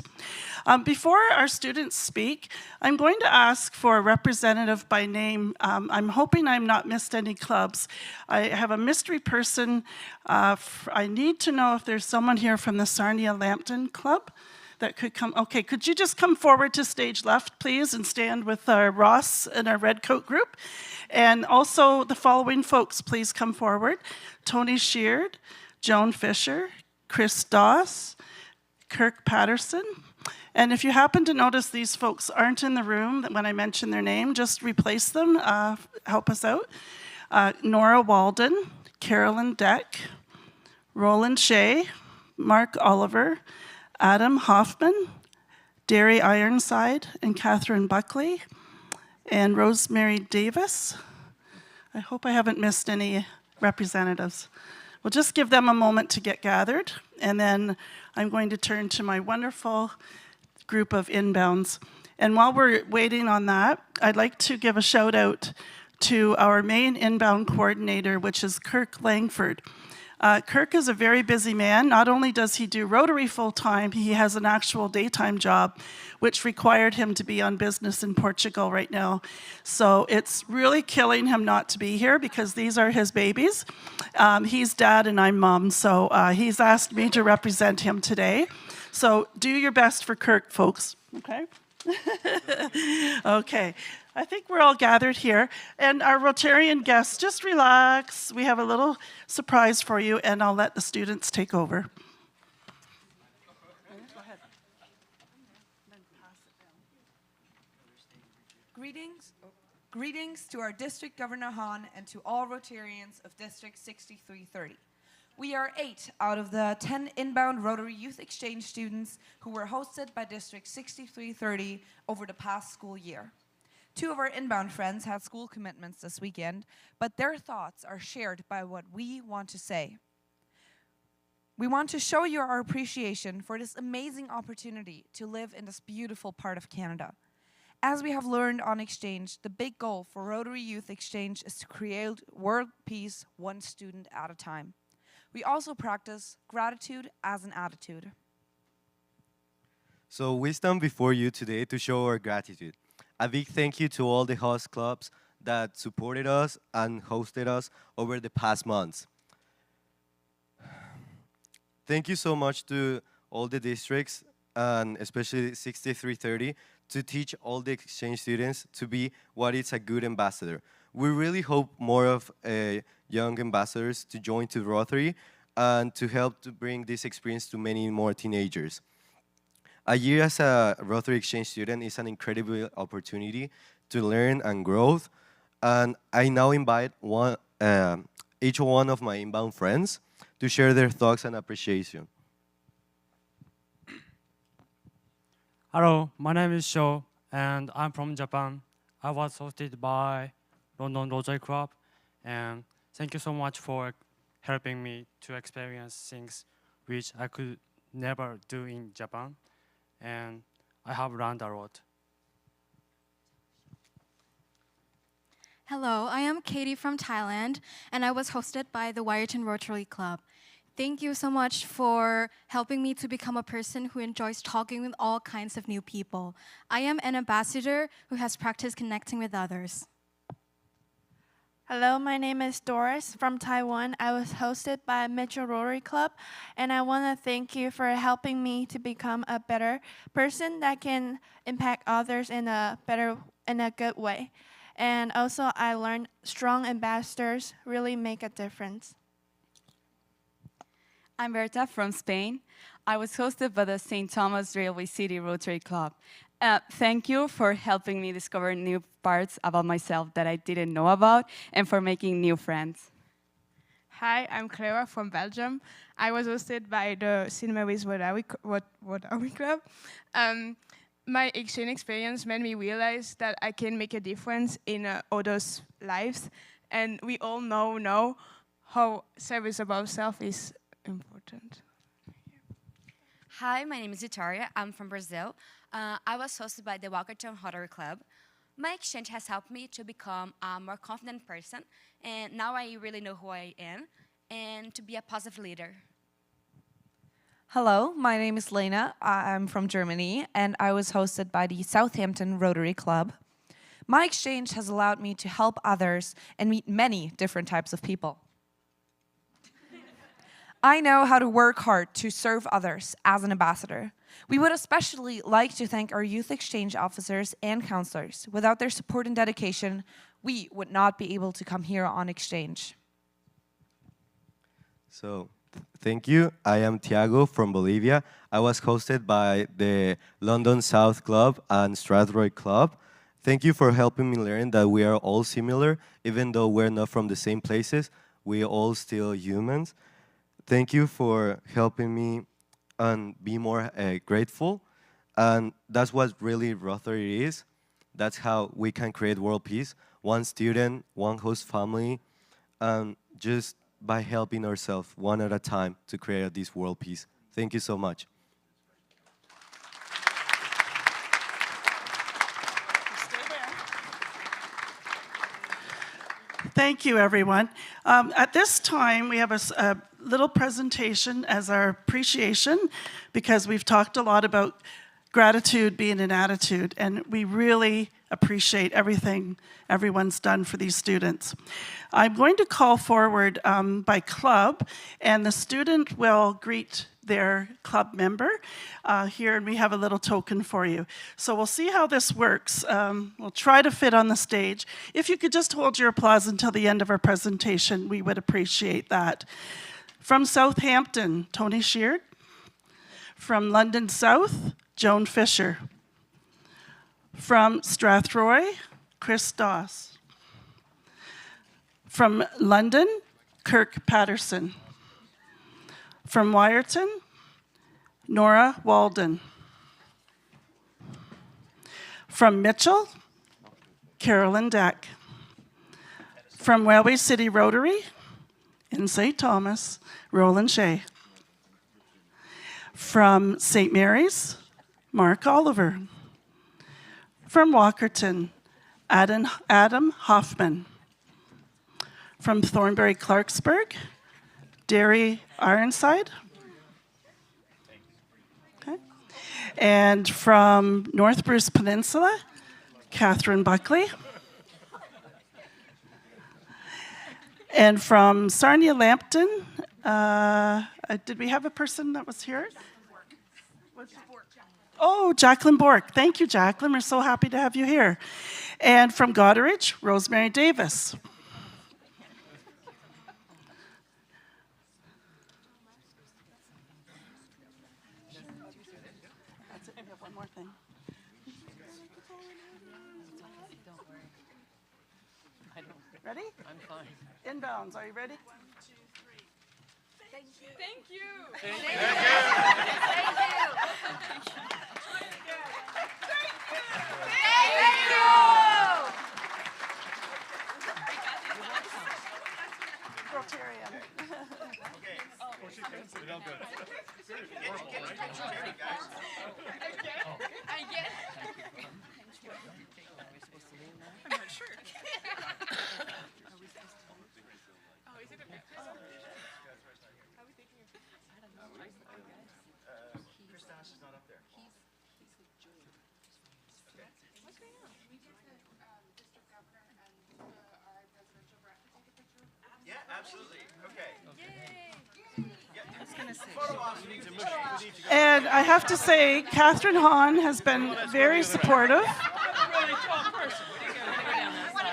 Before our students speak, I'm going to ask for a representative by name. I'm hoping I'm not missed any clubs. I have a mystery person. I need to know if there's someone here from the Sarnia Lambton Club that could come. Okay, could you just come forward to stage left, please, and stand with Ross and our red coat group? And also the following folks, please come forward. Tony Sheard, Joan Fisher, Chris Doss, Kirk Patterson. And if you happen to notice these folks aren't in the room when I mention their name, just replace them, help us out. Nora Walden, Carolyn Deck, Roland Shea, Mark Oliver, Adam Hoffman, Derry Ironside, and Catherine Buckley, and Rosemary Davis. I hope I haven't missed any representatives. We'll just give them a moment to get gathered, and then I'm going to turn to my wonderful group of inbounds. And while we're waiting on that, I'd like to give a shout out to our main inbound coordinator, which is Kirk Langford. Kirk is a very busy man. Not only does he do Rotary full-time, he has an actual daytime job, which required him to be on business in Portugal right now. So it's really killing him not to be here because these are his babies. He's dad and I'm mom, so he's asked me to represent him today. So do your best for Kirk, folks, okay? Okay. I think we're all gathered here. And our Rotarian guests, just relax. We have a little surprise for you, and I'll let the students take over. Go ahead.
Greetings to our District Governor Hahn and to all Rotarians of District 6330. We are 8 out of the 10 inbound Rotary Youth Exchange students who were hosted by District 6330 over the past school year. 2 of our inbound friends had school commitments this weekend, but their thoughts are shared by what we want to say. We want to show you our appreciation for this amazing opportunity to live in this beautiful part of Canada. As we have learned on Exchange, the big goal for Rotary Youth Exchange is to create world peace one student at a time. We also practice gratitude as an attitude.
So we stand before you today to show our gratitude. A big thank you to all the host clubs that supported us and hosted us over the past months. Thank you so much to all the districts, and especially 6330, to teach all the exchange students to be what is a good ambassador. We really hope more of young ambassadors to join to Rotary and to help to bring this experience to many more teenagers. A year as a Rotary Exchange student is an incredible opportunity to learn and grow. And I now invite each one of my inbound friends to share their thoughts and appreciation.
Hello, my name is Sho, and I'm from Japan. I was hosted by London Rotary Club, and thank you so much for helping me to experience things which I could never do in Japan, and I have learned a lot.
Hello, I am Katie from Thailand, and I was hosted by the Wyerton Rotary Club. Thank you so much for helping me to become a person who enjoys talking with all kinds of new people. I am an ambassador who has practiced connecting with others.
Hello, my name is Doris from Taiwan. I was hosted by Mitchell Rotary Club, and I want to thank you for helping me to become a better person that can impact others in a good way. And also, I learned strong ambassadors really make a difference.
I'm Berta from Spain. I was hosted by the St. Thomas Railway City Rotary Club. Thank you for helping me discover new parts about myself that I didn't know about and for making new friends.
Hi, I'm Clara from Belgium. I was hosted by the Cinema with What Are We Club. My exchange experience made me realize that I can make a difference in others' lives. And we all know how service about self is important.
Hi, my name is Vitória. I'm from Brazil. I was hosted by the Walkerton Rotary Club. My exchange has helped me to become a more confident person, and now I really know who I am, and to be a positive leader.
Hello, my name is Lena. I'm from Germany, and I was hosted by the Southampton Rotary Club. My exchange has allowed me to help others and meet many different types of people. I know how to work hard to serve others as an ambassador. We would especially like to thank our youth exchange officers and counselors. Without their support and dedication, we would not be able to come here on exchange.
So, thank you. I am Tiago from Bolivia. I was hosted by the London South Club and Strathroy Club. Thank you for helping me learn that we are all similar, even though we're not from the same places. We are all still humans. Thank you for helping me and be more grateful. And that's what really Rotary is. That's how we can create world peace. One student, one host family, and just by helping ourselves one at a time to create this world peace. Thank you so much.
Thank you, everyone. At this time, we have a little presentation as our appreciation, because we've talked a lot about gratitude being an attitude, and we really appreciate everything everyone's done for these students. I'm going to call forward by club, and the student will greet their club member here, and we have a little token for you. So we'll see how this works. We'll try to fit on the stage. If you could just hold your applause until the end of our presentation, we would appreciate that. From Southampton, Tony Sheard. From London South, Joan Fisher. From Strathroy, Chris Doss. From London, Kirk Patterson. From Wyerton, Nora Walden. From Mitchell, Carolyn Deck. From Railway City Rotary in St. Thomas, Roland Shea. From St. Mary's, Mark Oliver. From Walkerton, Adam Hoffman. From Thornbury Clarksburg, Derry Ironside. Okay. And from North Bruce Peninsula, Catherine Buckley. And from Sarnia Lambton, did we have a person that was here? Oh, Jacqueline Bork. Thank you, Jacqueline. We're so happy to have you here. And from Goderich, Rosemary Davis. That's it. We have one more thing. Ready? I'm fine. Inbounds, are you ready? 1, 2, 3. Thank you.
Thank you.
Thank you. Rotarian.
Okay.
Oh, she can sit down good.
I get I'm not sure. Oh, is it a baptism? How are we thinking of I don't know.
Christos is not up there.
What's going on? We get the district governor and our presidential rep to take a picture of
Yeah, absolutely. Okay.
And I have to say, Catherine Hahn has been very supportive.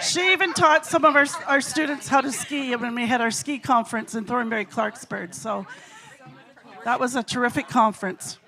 She even taught some of our students how to ski when we had our ski conference in Thornbury Clarksburg. So that was a terrific conference.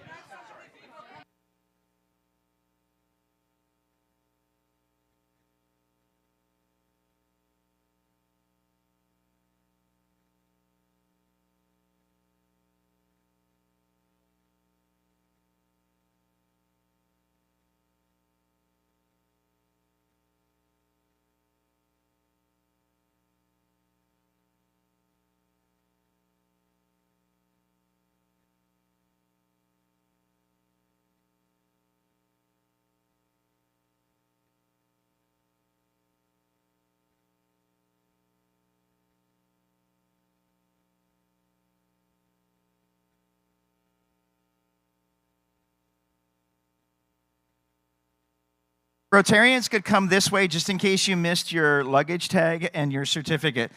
Rotarians could come this way just in case you missed your luggage tag and your certificate.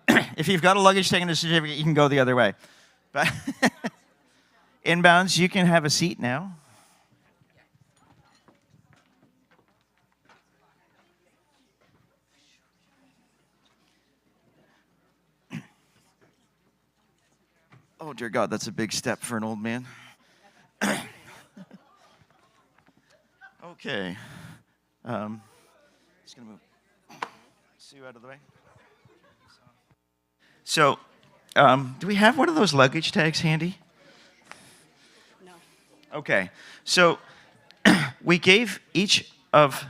If you've got a luggage tag and a certificate, you can go the other way. But inbounds, you can have a seat now. Oh, dear God, that's a big step for an old man. Okay. Just going to move Sue out of the way. So, do we have one of those luggage tags handy? No. Okay. So, we gave each of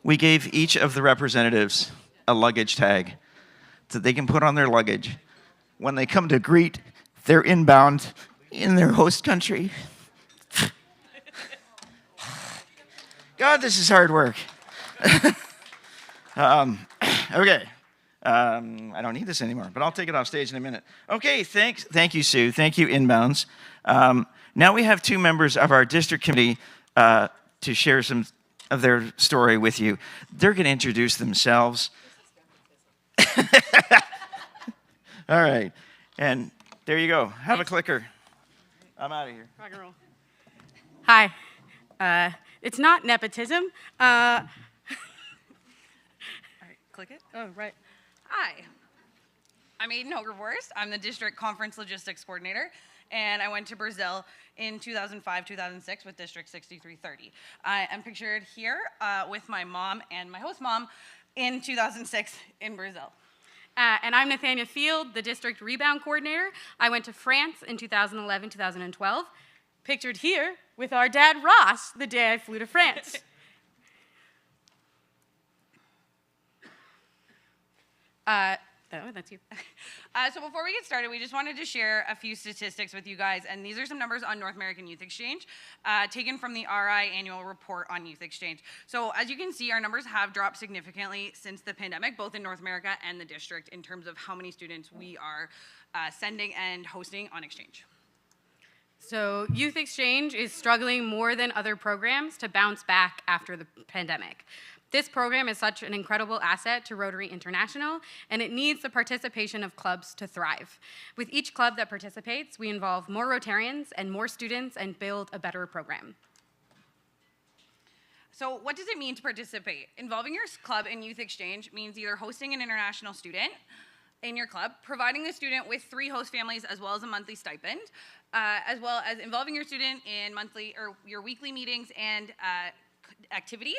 the representatives a luggage tag that they can put on their luggage when they come to greet their inbound in their host country. God, this is hard work. Okay. I don't need this anymore, but I'll take it off stage in a minute. Okay, thank you, Sue. Thank you, Inbounds. Now we have two members of our district committee to share some of their story with you. They're going to introduce themselves. All right. And there you go. Have a clicker. I'm out of here.
Rock and roll. Hi. It's not nepotism. All right, click it. Oh, right.
Hi. I'm Aiden Hogervorst. I'm the District Conference Logistics Coordinator, and I went to Brazil in 2005-2006 with District 6330. I am pictured here with my mom and my host mom in 2006 in Brazil.
And I'm Nathania Field, the district rebound coordinator. I went to France in 2011, 2012, pictured here with our dad Ross the day I flew to France. That's you.
So before we get started, we just wanted to share a few statistics with you guys, and these are some numbers on North American Youth Exchange, taken from the RI annual report on Youth Exchange. So as you can see, our numbers have dropped significantly since the pandemic, both in North America and the district, in terms of how many students we are sending and hosting on exchange.
So Youth Exchange is struggling more than other programs to bounce back after the pandemic. This program is such an incredible asset to Rotary International, and it needs the participation of clubs to thrive. With each club that participates, we involve more Rotarians and more students and build a better program.
So what does it mean to participate? Involving your club in Youth Exchange means either hosting an international student in your club, providing the student with 3 host families as well as a monthly stipend, as well as involving your student in monthly or your weekly meetings and activities,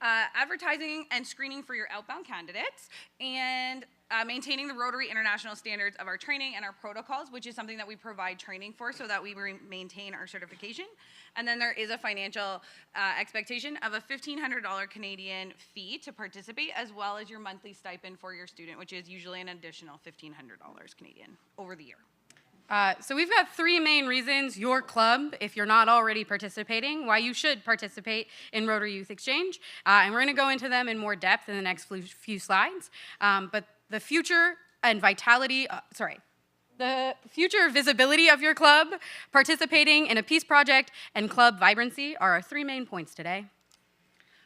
advertising and screening for your outbound candidates, and maintaining the Rotary International standards of our training and our protocols, which is something that we provide training for so that we maintain our certification. And then there is a financial expectation of a $1,500 Canadian fee to participate, as well as your monthly stipend for your student, which is usually an additional $1,500 Canadian over the year.
So we've got 3 main reasons your club, if you're not already participating, why you should participate in Rotary Youth Exchange. And we're going to go into them in more depth in the next few slides. But the future and vitality, the future visibility of your club, participating in a peace project, and club vibrancy are our 3 main points today.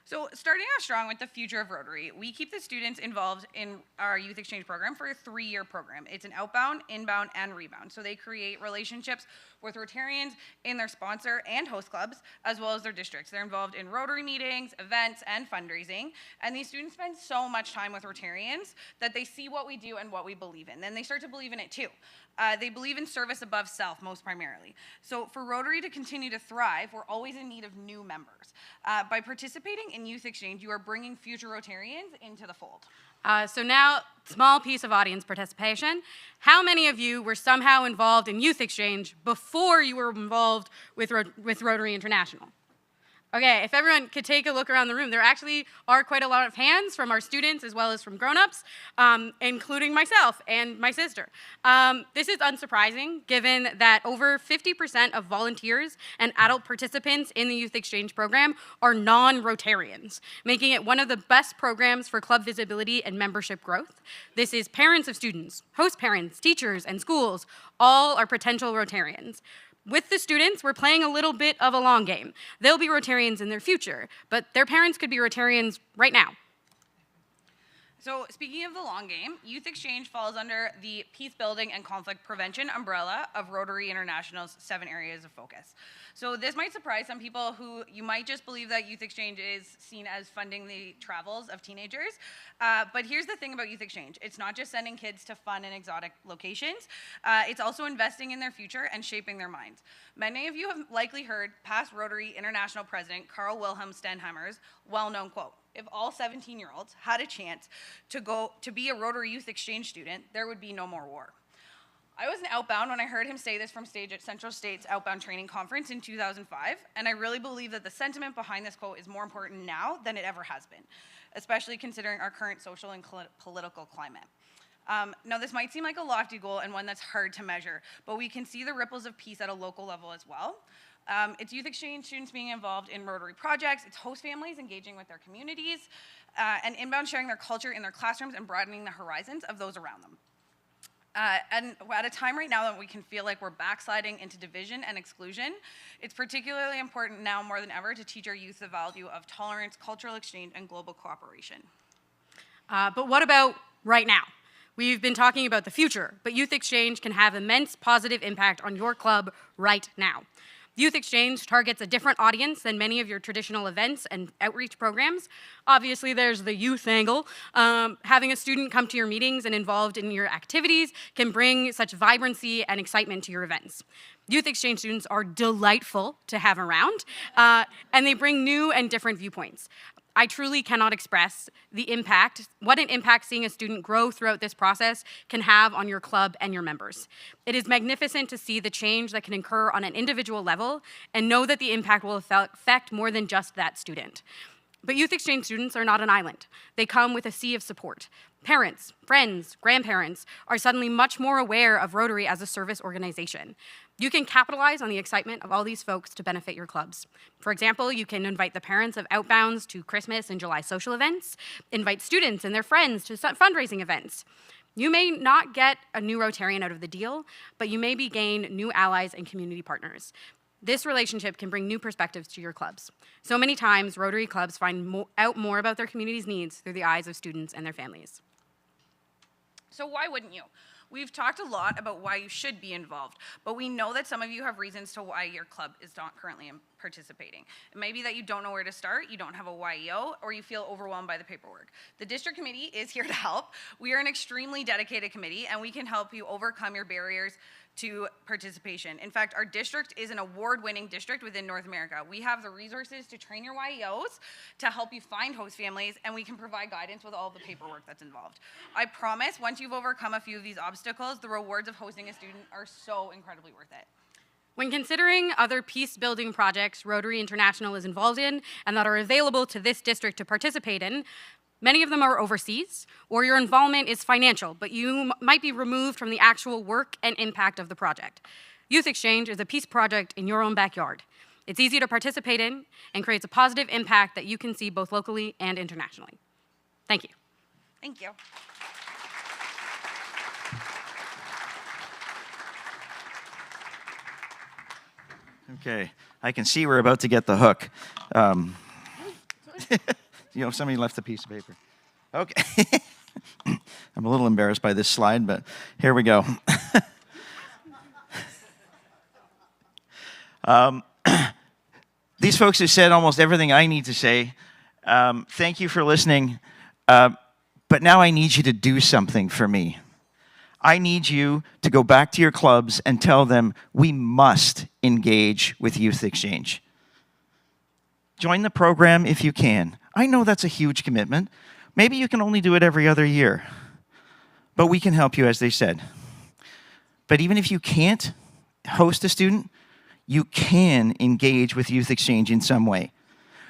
So starting off strong with the future of Rotary, we keep the students involved in our Youth Exchange program for a 3-year program. It's an outbound, inbound, and rebound. So they create relationships with Rotarians in their sponsor and host clubs, as well as their districts. They're involved in Rotary meetings, events, and fundraising. And these students spend so much time with Rotarians that they see what we do and what we believe in. Then they start to believe in it too. They believe in service above self, most primarily. So for Rotary to continue to thrive, we're always in need of new members. By participating in Youth Exchange, you are bringing future Rotarians into the fold.
So now, small piece of audience participation. How many of you were somehow involved in Youth Exchange before you were involved with Rotary International? Okay, if everyone could take a look around the room, there actually are quite a lot of hands from our students as well as from grown-ups, including myself and my sister. This is unsurprising, given that over 50% of volunteers and adult participants in the Youth Exchange program are non-Rotarians, making it one of the best programs for club visibility and membership growth. This is parents of students, host parents, teachers, and schools, all are potential Rotarians. With the students, we're playing a little bit of a long game. They'll be Rotarians in their future, but their parents could be Rotarians right now.
So speaking of the long game, Youth Exchange falls under the peace building and conflict prevention umbrella of Rotary International's 7 areas of focus. So this might surprise some people who you might just believe that Youth Exchange is seen as funding the travels of teenagers. But here's the thing about Youth Exchange. It's not just sending kids to fun and exotic locations. It's also investing in their future and shaping their minds. Many of you have likely heard past Rotary International President Carl Wilhelm Stenheimer's well-known quote: "If all 17-year-olds had a chance to be a Rotary Youth Exchange student, there would be no more war." I was an outbound when I heard him say this from stage at Central State's Outbound Training Conference in 2005, and I really believe that the sentiment behind this quote is more important now than it ever has been, especially considering our current social and political climate. Now, this might seem like a lofty goal and one that's hard to measure, but we can see the ripples of peace at a local level as well. It's Youth Exchange students being involved in Rotary projects, it's host families engaging with their communities, and inbound sharing their culture in their classrooms and broadening the horizons of those around them. And at a time right now that we can feel like we're backsliding into division and exclusion, it's particularly important now more than ever to teach our youth the value of tolerance, cultural exchange, and global cooperation.
But what about right now? We've been talking about the future, but Youth Exchange can have immense positive impact on your club right now. Youth Exchange targets a different audience than many of your traditional events and outreach programs. Obviously, there's the youth angle. Having a student come to your meetings and involved in your activities can bring such vibrancy and excitement to your events. Youth Exchange students are delightful to have around, and they bring new and different viewpoints. I truly cannot express what an impact seeing a student grow throughout this process can have on your club and your members. It is magnificent to see the change that can occur on an individual level and know that the impact will affect more than just that student. But youth exchange students are not an island. They come with a sea of support. Parents, friends, grandparents are suddenly much more aware of Rotary as a service organization. You can capitalize on the excitement of all these folks to benefit your clubs. For example, you can invite the parents of Outbounds to Christmas and July social events, invite students and their friends to fundraising events. You may not get a new Rotarian out of the deal, but you maybe gain new allies and community partners. This relationship can bring new perspectives to your clubs. So many times, Rotary clubs find out more about their community's needs through the eyes of students and their families.
So why wouldn't you? We've talked a lot about why you should be involved, but we know that some of you have reasons to why your club is not currently participating. It may be that you don't know where to start, you don't have a YEO, or you feel overwhelmed by the paperwork. The district committee is here to help. We are an extremely dedicated committee, and we can help you overcome your barriers to participation. In fact, our district is an award-winning district within North America. We have the resources to train your YEOs, to help you find host families, and we can provide guidance with all the paperwork that's involved. I promise, once you've overcome a few of these obstacles, the rewards of hosting a student are so incredibly worth it.
When considering other peace-building projects Rotary International is involved in and that are available to this district to participate in, many of them are overseas, or your involvement is financial, but you might be removed from the actual work and impact of the project. Youth Exchange is a peace project in your own backyard. It's easy to participate in and creates a positive impact that you can see both locally and internationally. Thank you.
Thank you.
Okay, I can see we're about to get the hook. You know, somebody left a piece of paper. Okay. I'm a little embarrassed by this slide, but here we go. These folks have said almost everything I need to say. Thank you for listening. But now I need you to do something for me. I need you to go back to your clubs and tell them we must engage with Youth Exchange. Join the program if you can. I know that's a huge commitment. Maybe you can only do it every other year. But we can help you, as they said. But even if you can't host a student, you can engage with Youth Exchange in some way.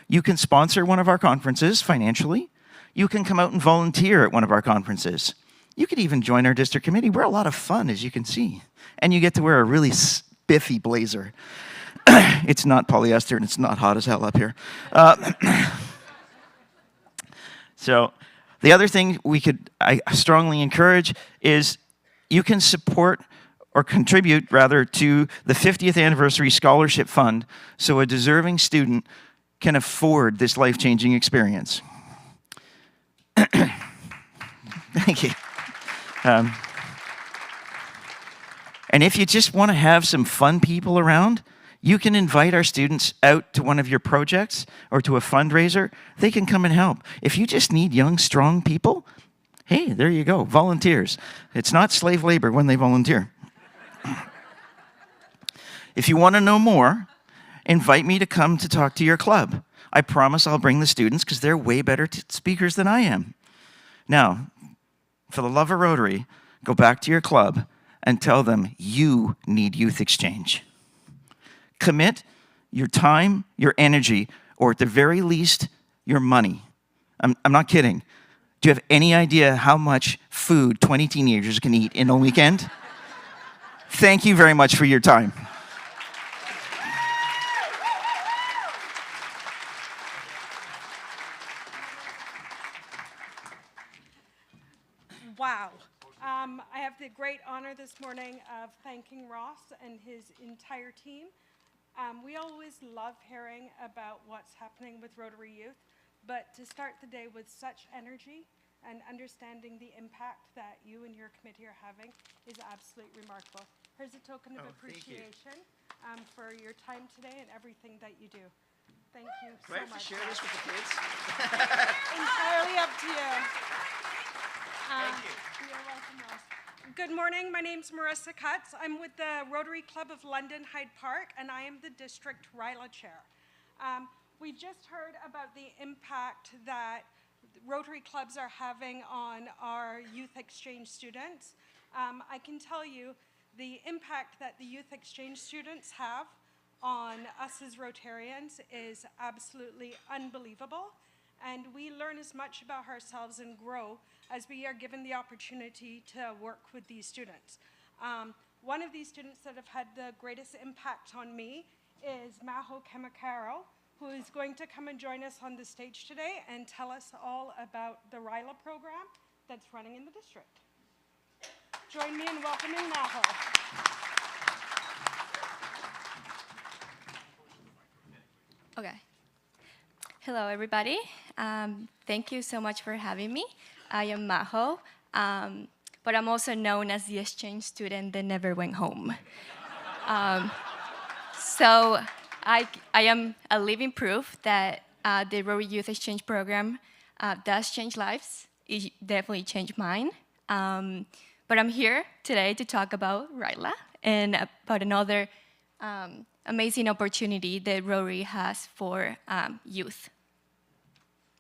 You can sponsor one of our conferences financially. You can come out and volunteer at one of our conferences. You could even join our district committee. We're a lot of fun, as you can see. And you get to wear a really spiffy blazer. It's not polyester, and it's not hot as hell up here. So the other thing I strongly encourage is you can support or contribute, rather, to the 50th Anniversary Scholarship Fund so a deserving student can afford this life-changing experience. Thank you. And if you just want to have some fun people around, you can invite our students out to one of your projects or to a fundraiser. They can come and help. If you just need young, strong people, hey, there you go, volunteers. It's not slave labor when they volunteer. If you want to know more, invite me to come to talk to your club. I promise I'll bring the students because they're way better speakers than I am. Now, for the love of Rotary, go back to your club and tell them you need Youth Exchange. Commit your time, your energy, or at the very least, your money. I'm not kidding. Do you have any idea how much food 20 teenagers can eat in a weekend? Thank you very much for your time.
Wow. I have the great honor this morning of thanking Ross and his entire team. We always love hearing about what's happening with Rotary Youth, but to start the day with such energy and understanding the impact that you and your committee are having is absolutely remarkable. Here's a token of appreciation for your time today and everything that you do. Thank you so much.
Do I have to share this with the kids?
Entirely up to you.
Thank you.
You're welcome, Ross. Good morning. My name's Marissa Cutts. I'm with the Rotary Club of London Hyde Park, and I am the district RILA chair. We just heard about the impact that Rotary clubs are having on our youth exchange students. I can tell you the impact that the youth exchange students have on us as Rotarians is absolutely unbelievable. And we learn as much about ourselves and grow as we are given the opportunity to work with these students. One of these students that have had the greatest impact on me is Maho Kemakaro, who is going to come and join us on the stage today and tell us all about the RILA program that's running in the district. Join me in welcoming Maho.
Okay. Hello, everybody. Thank you so much for having me. I am Maho, but I'm also known as the exchange student that never went home. So I am a living proof that the Rotary Youth Exchange Program does change lives. It definitely changed mine. But I'm here today to talk about RILA and about another amazing opportunity that Rotary has for youth.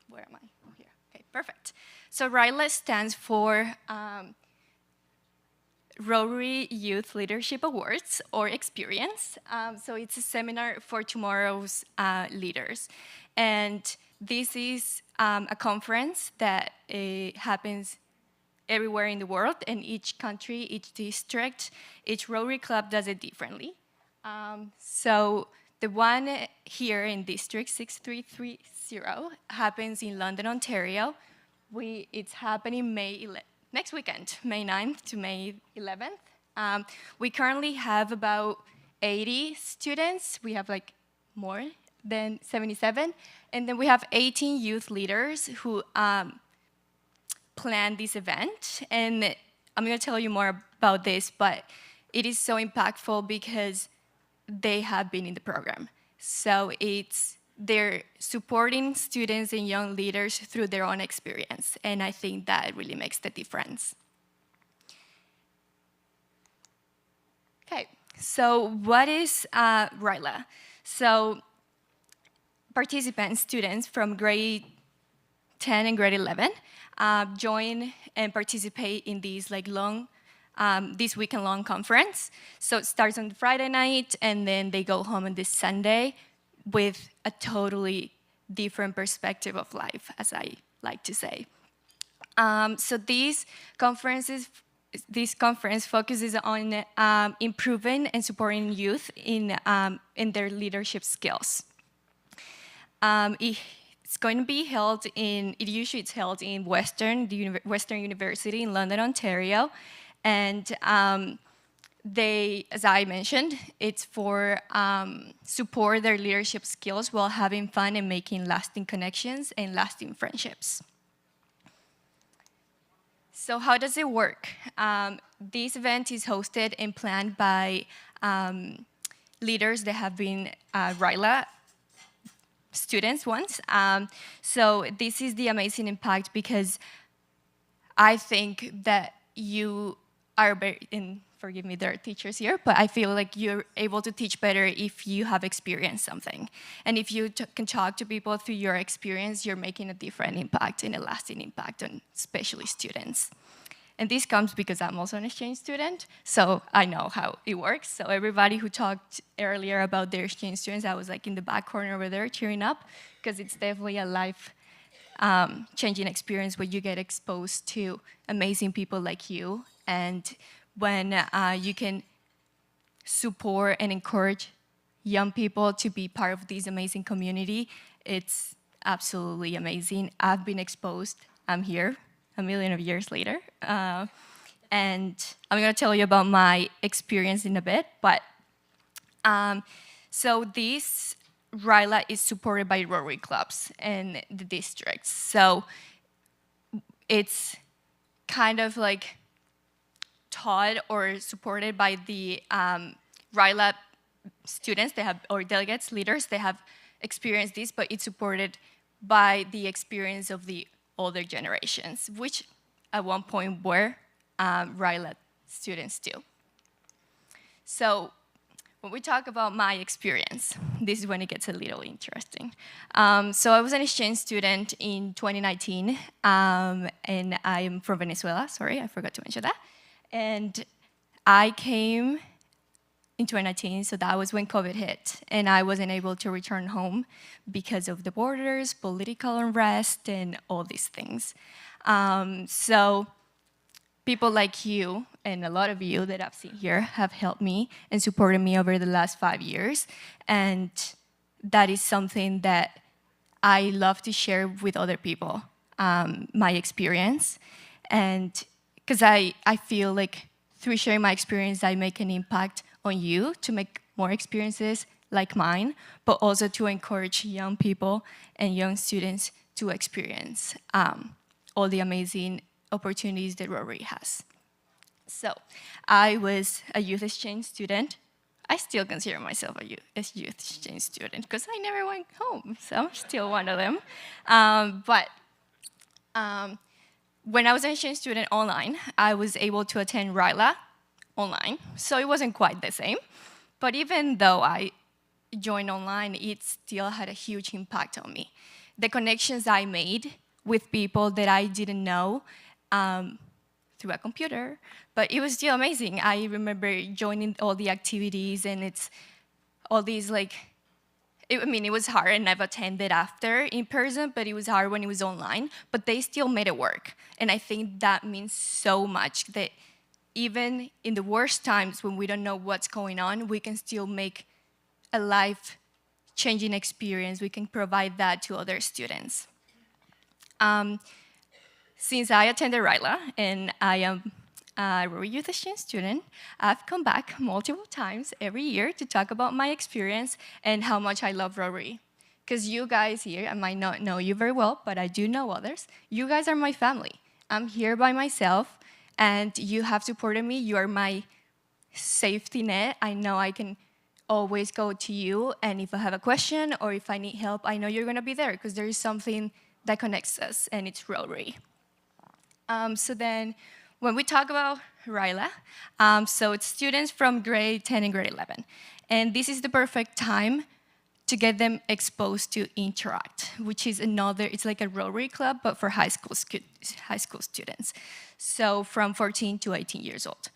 Where am I? Oh, here. Okay, perfect. So RILA stands for Rotary Youth Leadership Awards, or Experience. So it's a seminar for tomorrow's leaders. And this is a conference that happens everywhere in the world, and each country, each district, each Rotary club does it differently. So the one here in District 6330 happens in London, Ontario. It's happening next weekend, May 9th to May 11th. We currently have about 80 students. We have like more than 77. And then we have 18 youth leaders who plan this event. And I'm going to tell you more about this, but it is so impactful because they have been in the program. So they're supporting students and young leaders through their own experience. And I think that really makes the difference. Okay, so what is RILA? So participants, students from grade 10 and grade 11 join and participate in these this weekend-long conference. So it starts on Friday night, and then they go home on this Sunday with a totally different perspective of life, as I like to say. So this conference focuses on improving and supporting youth in their leadership skills. It's going to be held it's held in Western University in London, Ontario. And as I mentioned, it's for support their leadership skills while having fun and making lasting connections and lasting friendships. So how does it work? This event is hosted and planned by leaders that have been RILA students once. So this is the amazing impact because I think that you are and forgive me, there are teachers here, but I feel like you're able to teach better if you have experienced something. And if you can talk to people through your experience, you're making a different impact and a lasting impact on especially students. And this comes because I'm also an exchange student, so I know how it works. So everybody who talked earlier about their exchange students, I was like in the back corner over there cheering up, because it's definitely a life-changing experience where you get exposed to amazing people like you. And when you can support and encourage young people to be part of this amazing community, it's absolutely amazing. I've been exposed. I'm here a million of years later. And I'm going to tell you about my experience in a bit. But so this RILA is supported by Rotary clubs in the districts. So it's kind of like taught or supported by the RILA students or delegates, leaders. They have experienced this, but it's supported by the experience of the older generations, which at one point were RILA students too. So when we talk about my experience, this is when it gets a little interesting. So I was an exchange student in 2019, and I'm from Venezuela. Sorry, I forgot to mention that. And I came in 2019, so that was when COVID hit, and I wasn't able to return home because of the borders, political unrest, and all these things. So people like you and a lot of you that I've seen here have helped me and supported me over the last 5 years, and that is something that I love to share with other people, my experience, and because I feel like through sharing my experience, I make an impact on you to make more experiences like mine, but also to encourage young people and young students to experience all the amazing opportunities that Rotary has. So I was a youth exchange student. I still consider myself a youth exchange student because I never went home, so I'm still one of them. When I was an exchange student online, I was able to attend RILA online, so it wasn't quite the same. But even though I joined online, it still had a huge impact on me. The connections I made with people that I didn't know through a computer, but it was still amazing. I remember joining all the activities, and it's all these it was hard, and I've attended after in person, but it was hard when it was online, but they still made it work. And I think that means so much that even in the worst times when we don't know what's going on, we can still make a life-changing experience. We can provide that to other students. Since I attended RILA and I am a Rotary Youth Exchange student, I've come back multiple times every year to talk about my experience and how much I love Rotary. Because you guys here, I might not know you very well, but I do know others. You guys are my family. I'm here by myself, and you have supported me. You are my safety net. I know I can always go to you, and if I have a question or if I need help, I know you're gonna be there because there is something that connects us, and it's Rotary. So then, when we talk about RILA, so it's students from grade 10 and grade 11. And this is the perfect time to get them exposed to Interact, which is it's like a Rotary club, but for high school students. So from 14 to 18 years old.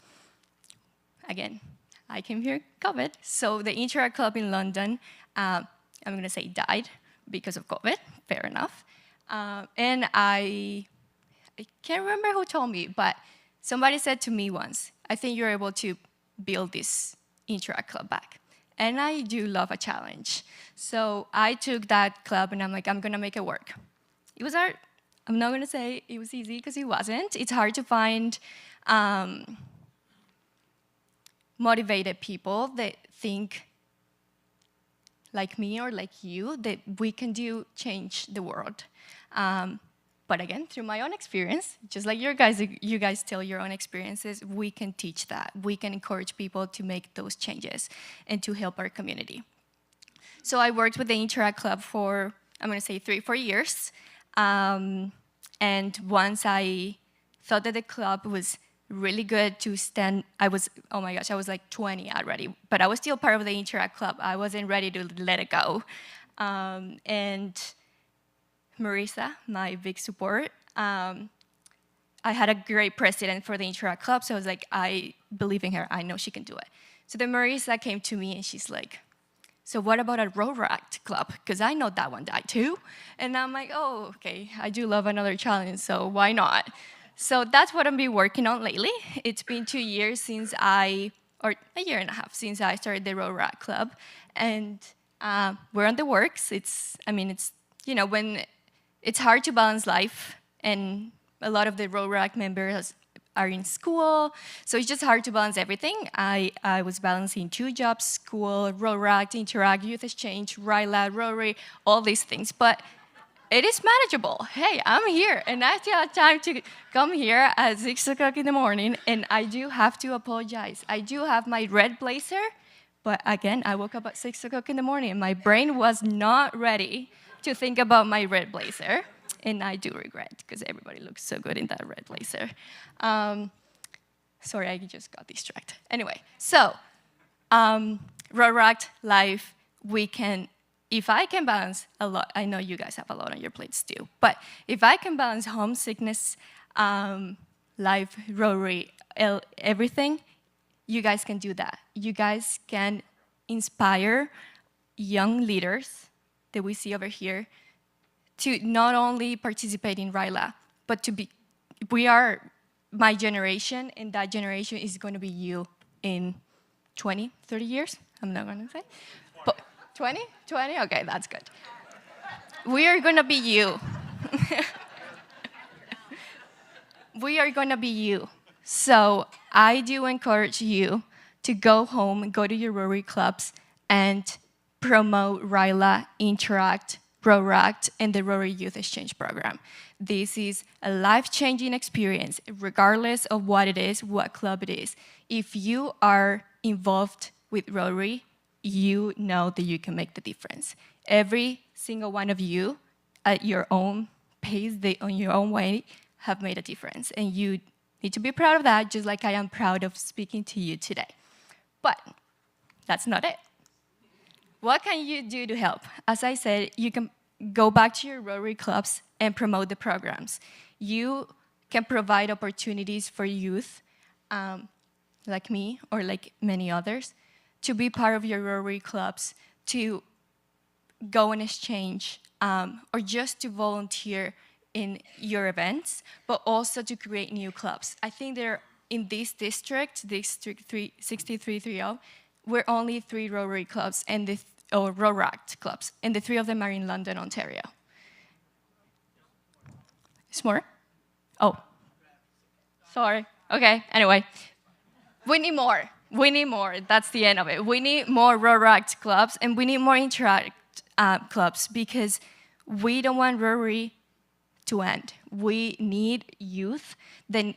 Again, I came here COVID. So the Interact club in London, I'm gonna say died because of COVID, fair enough. And I can't remember who told me, but somebody said to me once, I think you're able to build this Interact club back. And I do love a challenge. So I took that club and I'm like, I'm gonna make it work. It was hard. I'm not gonna say it was easy because it wasn't. It's hard to find motivated people that think like me or like you, that we can change the world. But again, through my own experience, just like you guys tell your own experiences, we can teach that. We can encourage people to make those changes and to help our community. So I worked with the Interact Club for, I'm gonna say 3-4 years. And once I thought that the club was really good to stand, oh my gosh, I was like 20 already, but I was still part of the Interact Club. I wasn't ready to let it go. And Marisa, my big support. I had a great president for the Interact Club, so I was like, I believe in her. I know she can do it. So then Marisa came to me and she's like, so what about a Rotaract Club? Because I know that one died too. And I'm like, oh, okay, I do love another challenge, so why not? So that's what I've been working on lately. It's been 2 years or a year and a half since I started the Rotaract Club. And we're on the works. When it's hard to balance life, and a lot of the Rotaract members are in school, so it's just hard to balance everything. I was balancing 2 jobs, school, Rotaract, Interact, Youth Exchange, RILA, Rotary, all these things, but it is manageable. Hey, I'm here, and I still have time to come here at 6 o'clock in the morning, and I do have to apologize. I do have my red blazer, but again, I woke up at 6 o'clock in the morning, and my brain was not ready to think about my red blazer, and I do regret because everybody looks so good in that red blazer. Sorry, I just got distracted. Anyway, so Rotaract Life, we can, if I can balance a lot, I know you guys have a lot on your plates too, but if I can balance homesickness, life, Rotary, everything, you guys can do that. You guys can inspire young leaders that we see over here to not only participate in RILA, but to be, we are my generation, and that generation is going to be you in 20, 30 years. I'm not going to say. But 20? 20? Okay, that's good. We are going to be you. We are going to be you. So I do encourage you to go home, go to your Rotary clubs, and promote RILA, Interact, Rotaract, and the Rotary Youth Exchange Program. This is a life-changing experience, regardless of what it is, what club it is. If you are involved with Rotary, you know that you can make the difference. Every single one of you, at your own pace, on your own way, have made a difference. And you need to be proud of that, just like I am proud of speaking to you today. But that's not it. What can you do to help? As I said, you can go back to your Rotary clubs and promote the programs. You can provide opportunities for youth, like me or like many others, to be part of your Rotary clubs, to go and exchange, or just to volunteer in your events, but also to create new clubs. I think there, in this district, District 6330, we're only 3 Rotary clubs, and or Rotaract clubs, and the 3 of them are in London, Ontario. It's more? Oh, sorry. Okay, anyway. We need more. We need more. That's the end of it. We need more Rotaract clubs, and we need more Interact clubs, because we don't want Rotary to end. We need youth then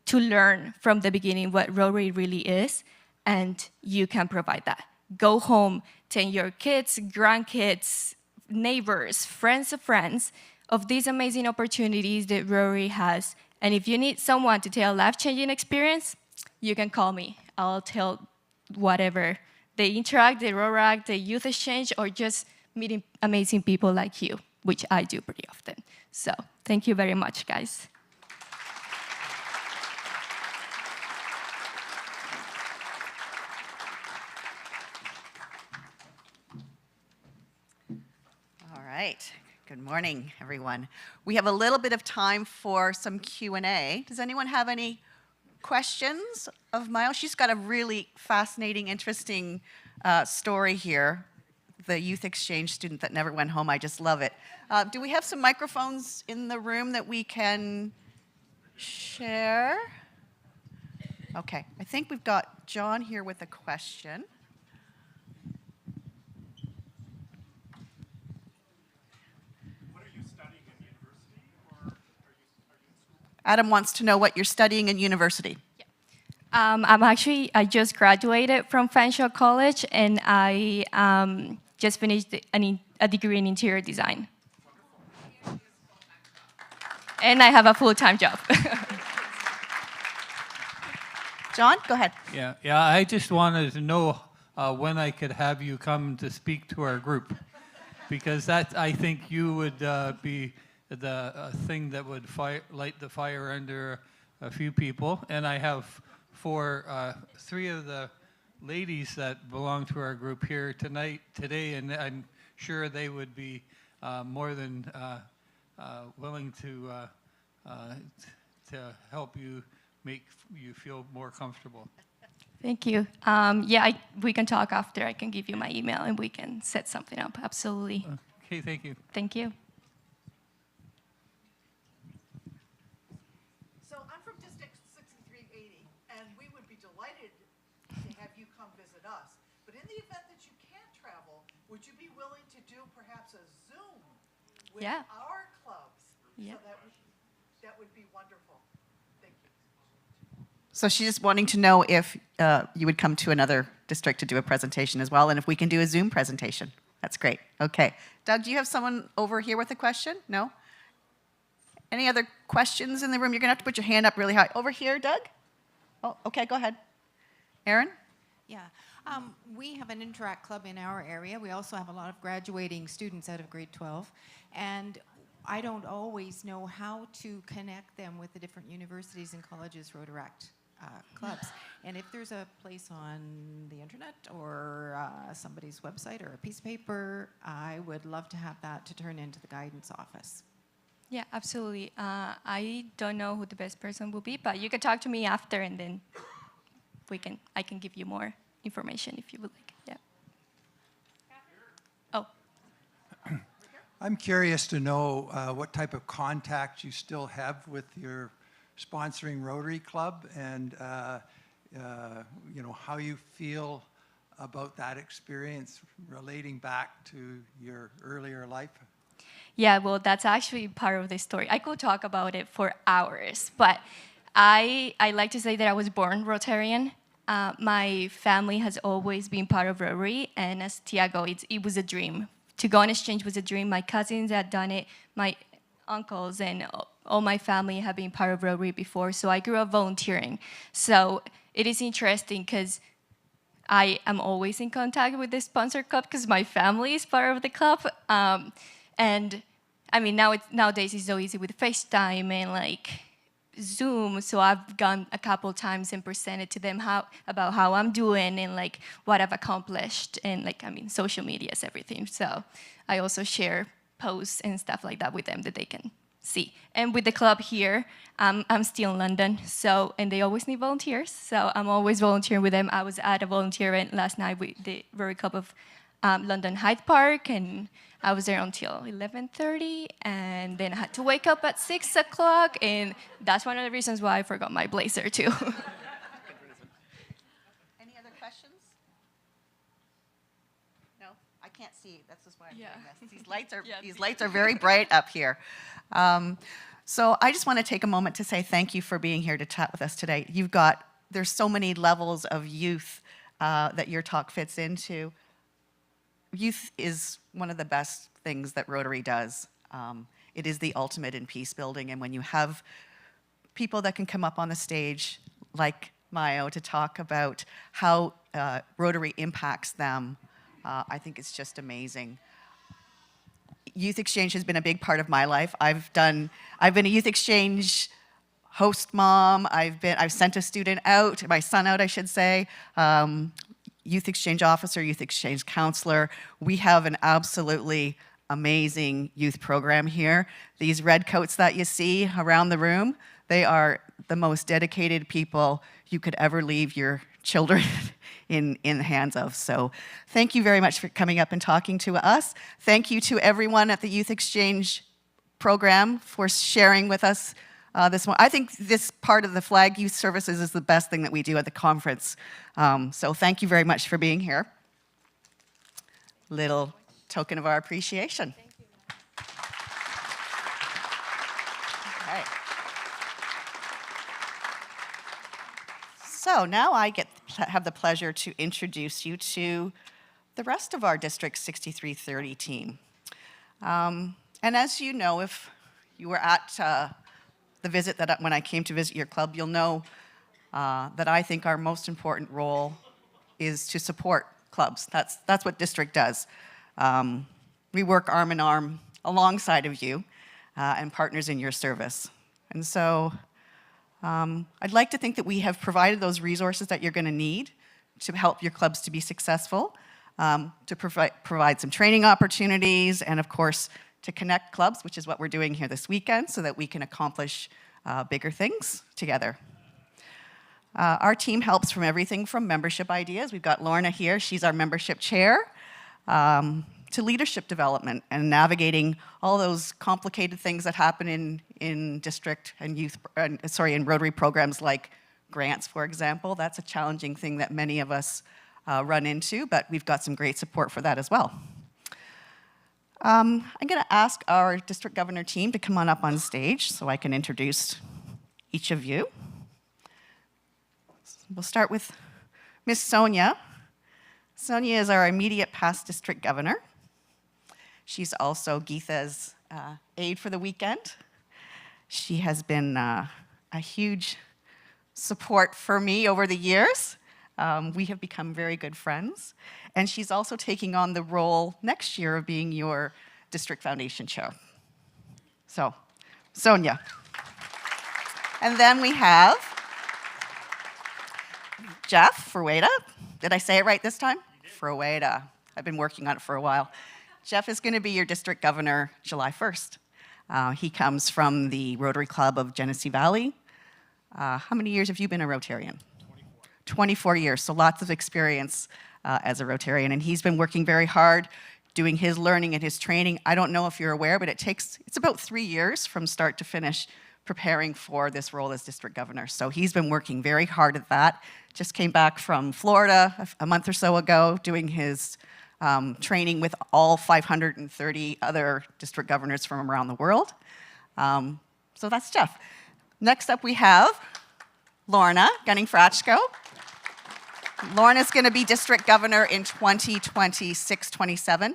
to learn from the beginning what Rotary really is, and you can provide that. Go home, tell your kids, grandkids, neighbors, friends of these amazing opportunities that Rotary has. And if you need someone to tell a life-changing experience, you can call me. I'll tell whatever. The Interact, the Rotaract, the Youth Exchange, or just meeting amazing people like you, which I do pretty often. So thank you very much, guys.
All right. Good morning, everyone. We have a little bit of time for some Q&A. Does anyone have any questions of Miles? She's got a really fascinating, interesting story here. The youth exchange student that never went home. I just love it. Do we have some microphones in the room that we can share? Okay, I think we've got John here with a question. Adam wants to know what you're studying in university.
I just graduated from Fanshawe College, and I just finished a degree in interior design. And I have a full-time job.
John, go ahead.
Yeah, I just wanted to know when I could have you come to speak to our group, because that, I think you would be the thing that would light the fire under a few people. And I have for 3 of the ladies that belong to our group here today, and I'm sure they would be more than willing to help you make you feel more comfortable.
Thank you. We can talk after. I can give you my email, and we can set something up. Absolutely.
Okay, thank you.
Thank you.
So I'm from District 6380, and we would be delighted to have you come visit us. But in the event that you can't travel, would you be willing to do perhaps a Zoom with our clubs?
Yeah.
So that would be wonderful. Thank you.
So she's wanting to know if you would come to another district to do a presentation as well, and if we can do a Zoom presentation. That's great. Okay. Doug, do you have someone over here with a question? No? Any other questions in the room? You're going to have to put your hand up really high. Over here, Doug? Oh, okay, go ahead. Aaron?
Yeah, we have an Interact Club in our area. We also have a lot of graduating students out of grade 12. And I don't always know how to connect them with the different universities and colleges Rotaract clubs. And if there's a place on the internet or somebody's website or a piece of paper, I would love to have that to turn into the guidance office.
Yeah, absolutely. I don't know who the best person will be, but you can talk to me after, and then I can give you more information if you would like. Yeah. Oh.
I'm curious to know what type of contact you still have with your sponsoring Rotary Club, and you know, how you feel about that experience relating back to your earlier life.
Yeah, well, that's actually part of the story. I could talk about it for hours, but I like to say that I was born Rotarian. My family has always been part of Rotary, and as Tiago, it was a dream. To go on exchange was a dream. My cousins had done it. My uncles and all my family have been part of Rotary before, so I grew up volunteering. So it is interesting because I am always in contact with the sponsor club because my family is part of the club. And I mean, nowadays it's so easy with FaceTime and like Zoom. So I've gone a couple times and presented to them about how I'm doing and like what I've accomplished, and like, I mean, social media is everything. So I also share posts and stuff like that with them that they can see. And with the club here, I'm still in London, and they always need volunteers. So I'm always volunteering with them. I was at a volunteer event last night with the Rotary Club of London Hyde Park, and I was there until 11:30, and then I had to wake up at 6 o'clock, and that's one of the reasons why I forgot my blazer too.
Any other questions? No, I can't see. That's just why I'm doing this. These lights are very bright up here. So I just want to take a moment to say thank you for being here to chat with us today. There's so many levels of youth that your talk fits into. Youth is one of the best things that Rotary does. It is the ultimate in peace building, and when you have people that can come up on the stage like Mayo to talk about how Rotary impacts them, I think it's just amazing. Youth Exchange has been a big part of my life. I've been a Youth Exchange host mom. I've sent a student out, my son out, I should say. Youth Exchange officer, Youth Exchange counselor. We have an absolutely amazing youth program here. These red coats that you see around the room, they are the most dedicated people you could ever leave your children in the hands of. So thank you very much for coming up and talking to us. Thank you to everyone at the Youth Exchange program for sharing with us this one. I think this part of the Flag Youth Services is the best thing that we do at the conference. So thank you very much for being here. Little token of our appreciation. Thank you. Okay. So now I have the pleasure to introduce you to the rest of our District 6330 team. And as you know, if you were at the visit when I came to visit your club, you'll know that I think our most important role is to support clubs. That's what District does. We work arm in arm alongside of you and partners in your service. And so I'd like to think that we have provided those resources that you're going to need to help your clubs to be successful, to provide some training opportunities, and of course, to connect clubs, which is what we're doing here this weekend, so that we can accomplish bigger things together. Our team helps from everything from membership ideas. We've got Lorna here, she's our membership chair, to leadership development and navigating all those complicated things that happen in district and in Rotary programs like grants, for example. That's a challenging thing that many of us run into, but we've got some great support for that as well. I'm going to ask our district governor team to come on up on stage so I can introduce each of you. We'll start with Miss Sonia. Sonia is our immediate past district governor. She's also Geetha's aide for the weekend. She has been a huge support for me over the years. We have become very good friends. And she's also taking on the role next year of being your district foundation chair. So, Sonia. And then we have Jeff Frueda. Did I say it right this time? Frueda. I've been working on it for a while. Jeff is going to be your district governor July 1st. He comes from the Rotary Club of Genesee Valley. How many years have you been a Rotarian? 24 years, so lots of experience as a Rotarian. And he's been working very hard, doing his learning and his training. I don't know if you're aware, but it's about 3 years from start to finish preparing for this role as district governor. So he's been working very hard at that. Just came back from Florida a month or so ago, doing his training with all 530 other district governors from around the world. So that's Jeff. Next up we have Lorna Gunning-Frachko. Lorna's going to be district governor in 2026-27.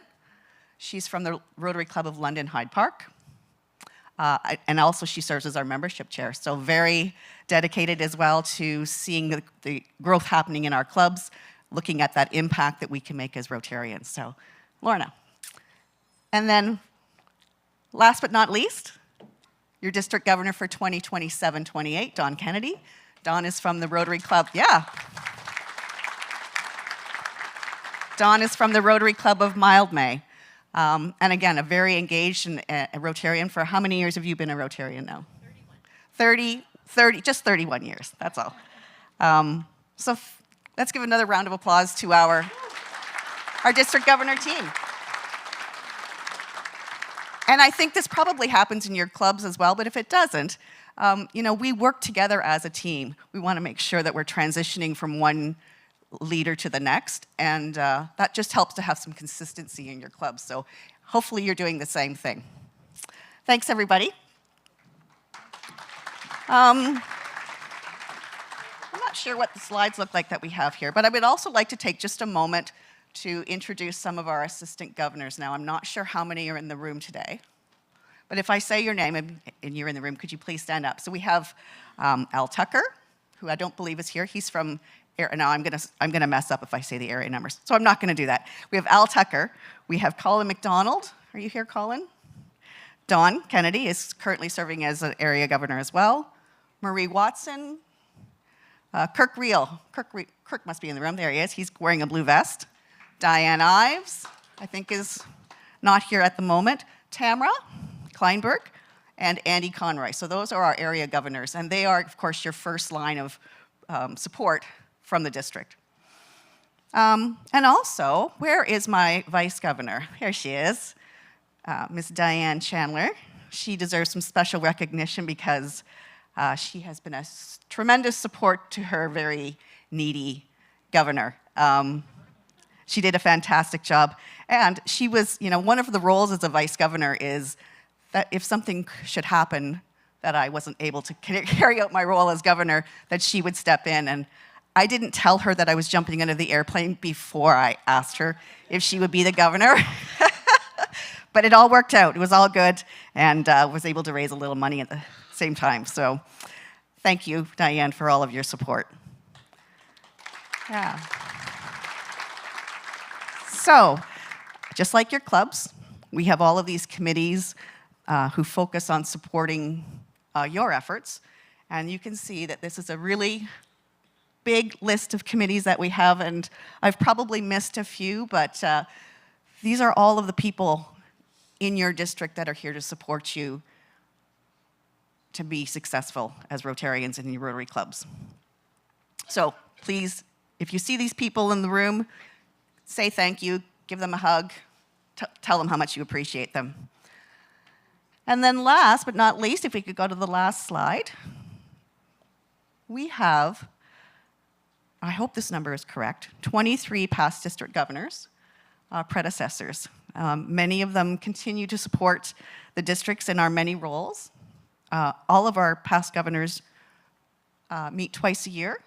She's from the Rotary Club of London Hyde Park. And also she serves as our membership chair. So very dedicated as well to seeing the growth happening in our clubs, looking at that impact that we can make as Rotarians. So, Lorna. And then, last but not least, your district governor for 2027-28, Don Kennedy. Don is from the Rotary Club, yeah. Don is from the Rotary Club of Mildmay. And again, a very engaged and a Rotarian. For how many years have you been a Rotarian now? 31. 30, just 31 years, that's all. So let's give another round of applause to our district governor team. And I think this probably happens in your clubs as well, but if it doesn't, we work together as a team. We want to make sure that we're transitioning from one leader to the next, and that just helps to have some consistency in your club. So hopefully you're doing the same thing. Thanks, everybody. I'm not sure what the slides look like that we have here, but I would also like to take just a moment to introduce some of our assistant governors. Now, I'm not sure how many are in the room today, but if I say your name and you're in the room, could you please stand up? So we have Al Tucker, who I don't believe is here. He's from, now I'm gonna mess up if I say the area numbers, so I'm not gonna do that. We have Al Tucker. We have Colin McDonald. Are you here, Colin? Don Kennedy is currently serving as an area governor as well. Marie Watson. Kirk Reel. Kirk must be in the room. There he is. He's wearing a blue vest. Diane Ives, I think, is not here at the moment. Tamara Kleinberg and Andy Conroy. So those are our area governors, and they are, of course, your first line of support from the district. And also, where is my vice governor? Here she is, Miss Diane Chandler. She deserves some special recognition because she has been a tremendous support to her very needy governor. She did a fantastic job. And she was, one of the roles as a vice governor is that if something should happen that I wasn't able to carry out my role as governor, that she would step in. And I didn't tell her that I was jumping into the airplane before I asked her if she would be the governor. But it all worked out. It was all good, and was able to raise a little money at the same time. So thank you, Diane, for all of your support. Yeah. So, just like your clubs, we have all of these committees who focus on supporting your efforts. And you can see that this is a really big list of committees that we have, and I've probably missed a few, but these are all of the people in your district that are here to support you to be successful as Rotarians in your Rotary clubs. So please, if you see these people in the room, say thank you, give them a hug, tell them how much you appreciate them. And then last but not least, if we could go to the last slide, we have, I hope this number is correct, 23 past district governors, predecessors. Many of them continue to support the districts in our many roles. All of our past governors meet twice a year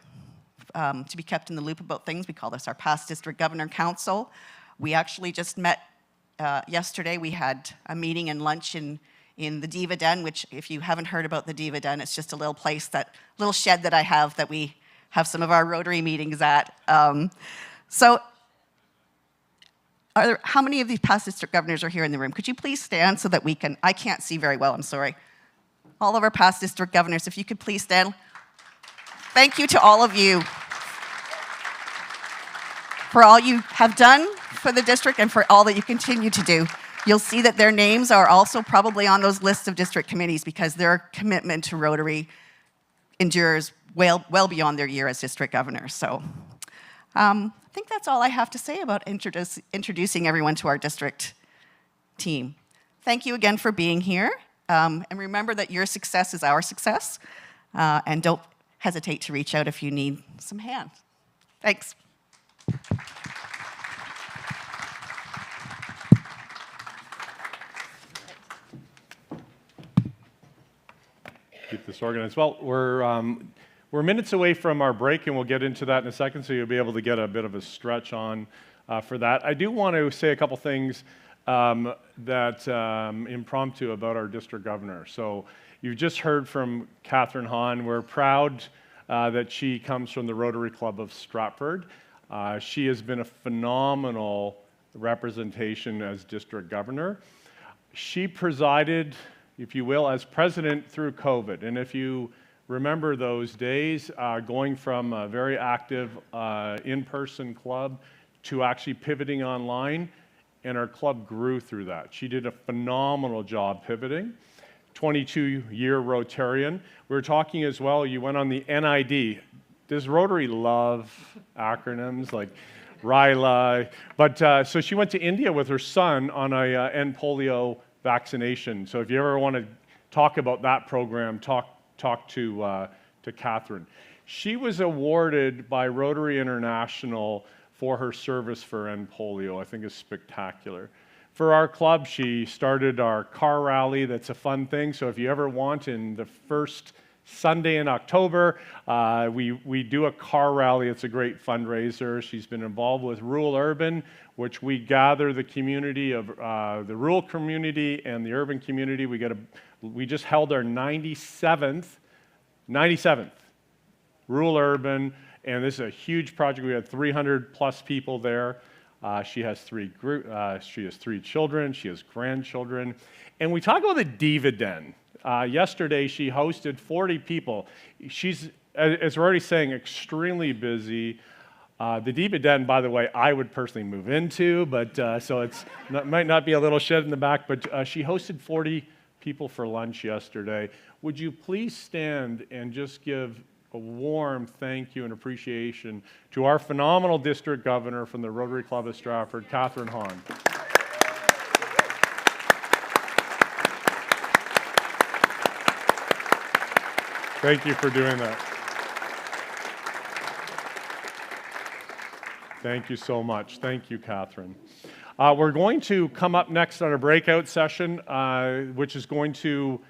to be kept in the loop about things. We call this our Past District Governor Council. We actually just met yesterday. We had a meeting and lunch in the Diva Den, which if you haven't heard about the Diva Den, it's just a little place, little shed that I have that we have some of our Rotary meetings at. So how many of these past district governors are here in the room? Could you please stand so that we can, I can't see very well, I'm sorry. All of our past district governors, if you could please stand. Thank you to all of you for all you have done for the district and for all that you continue to do. You'll see that their names are also probably on those lists of district committees because their commitment to Rotary endures well beyond their year as district governor. So I think that's all I have to say about introducing everyone to our district team. Thank you again for being here. And remember that your success is our success. And don't hesitate to reach out if you need some hands. Thanks.
Keep this organized. Well, we're minutes away from our break, and we'll get into that in a second, so you'll be able to get a bit of a stretch on for that. I do want to say a couple things impromptu about our district governor. So you've just heard from Catherine Hahn. We're proud that she comes from the Rotary Club of Stratford. She has been a phenomenal representation as district governor. She presided, if you will, as president through COVID. And if you remember those days, going from a very active in-person club to actually pivoting online, and our club grew through that. She did a phenomenal job pivoting. 22-year Rotarian. We were talking as well, you went on the NID. Does Rotary love acronyms like RILA? But so she went to India with her son on a end polio vaccination. So if you ever want to talk about that program, talk to Catherine. She was awarded by Rotary International for her service for end polio. I think it's spectacular. For our club, she started our car rally. That's a fun thing. So if you ever want, in the first Sunday in October, we do a car rally. It's a great fundraiser. She's been involved with Rural Urban, which we gather the community of the rural community and the urban community. We just held our 97th Rural Urban, and this is a huge project. We had 300 plus people there. She has three children. She has grandchildren. And we talk about the Diva Den. Yesterday, she hosted 40 people. She's, as we're already saying, extremely busy. The Diva Den, by the way, I would personally move into, but so it might not be a little shed in the back, but she hosted 40 people for lunch yesterday. Would you please stand and just give a warm thank you and appreciation to our phenomenal district governor from the Rotary Club of Stratford, Catherine Hahn. Thank you for doing that. Thank you so much. Thank you, Catherine. We're going to come up next on a breakout session, which is going to,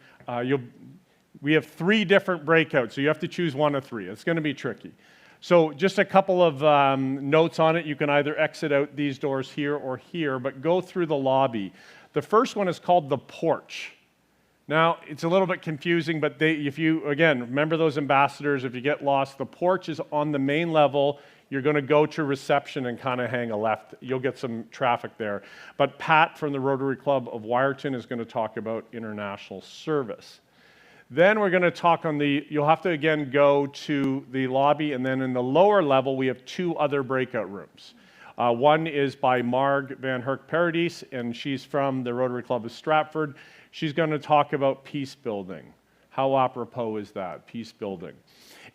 we have 3 different breakouts, so you have to choose one of 3. It's going to be tricky. So just a couple of notes on it. You can either exit out these doors here or here, but go through the lobby. The first one is called the porch. Now, it's a little bit confusing, but if you, again, remember those ambassadors, if you get lost, the porch is on the main level. You're going to go to reception and kind of hang a left. You'll get some traffic there. But Pat from the Rotary Club of Wiarton is going to talk about international service. Then we're going to talk on you'll have to again go to the lobby, and then in the lower level, we have 2 other breakout rooms. One is by Marg van Herk Paradis, and she's from the Rotary Club of Stratford. She's going to talk about peace building. How apropos is that, peace building?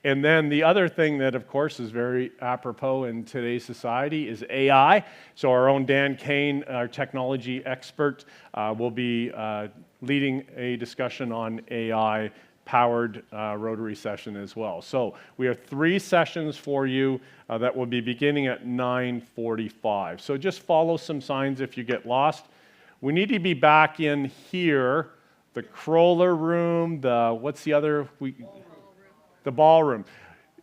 And then the other thing that, of course, is very apropos in today's society is AI. So our own Dan Kane, our technology expert, will be leading a discussion on AI-powered Rotary session as well. So we have 3 sessions for you that will be beginning at 9:45. So just follow some signs if you get lost. We need to be back in here, the Kroller room, what's the other? The ballroom.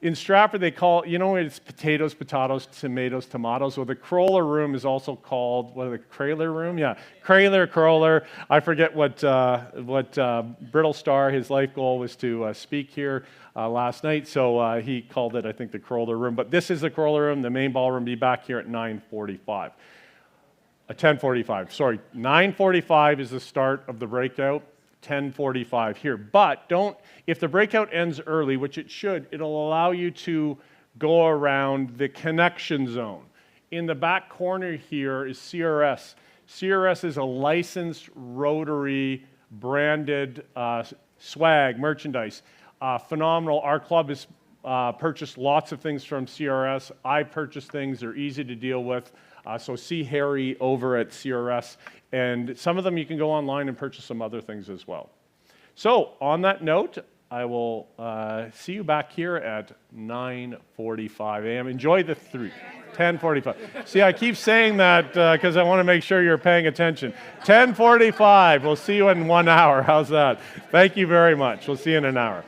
In Stratford, they call, it's potatoes, tomatoes. Well, the Kroller room is also called, the Kraler room? Yeah, Kroller. I forget what Brittle Star, his life goal was to speak here last night, so he called it, I think, the Kroller room. But this is the Kroller room. The main ballroom will be back here at 9:45. 10:45, sorry. 9:45 is the start of the breakout. 10:45 here. But if the breakout ends early, which it should, it'll allow you to go around the connection zone. In the back corner here is CRS. CRS is a licensed Rotary branded swag, merchandise. Phenomenal. Our club has purchased lots of things from CRS. I purchased things. They're easy to deal with. So see Harry over at CRS. And some of them you can go online and purchase some other things as well. So on that note, I will see you back here at 9:45 a.m. Enjoy the 10:45. See, I keep saying that because I want to make sure you're paying attention. 10:45. We'll see you in 1 hour. How's that? Thank you very much. We'll see you in an hour.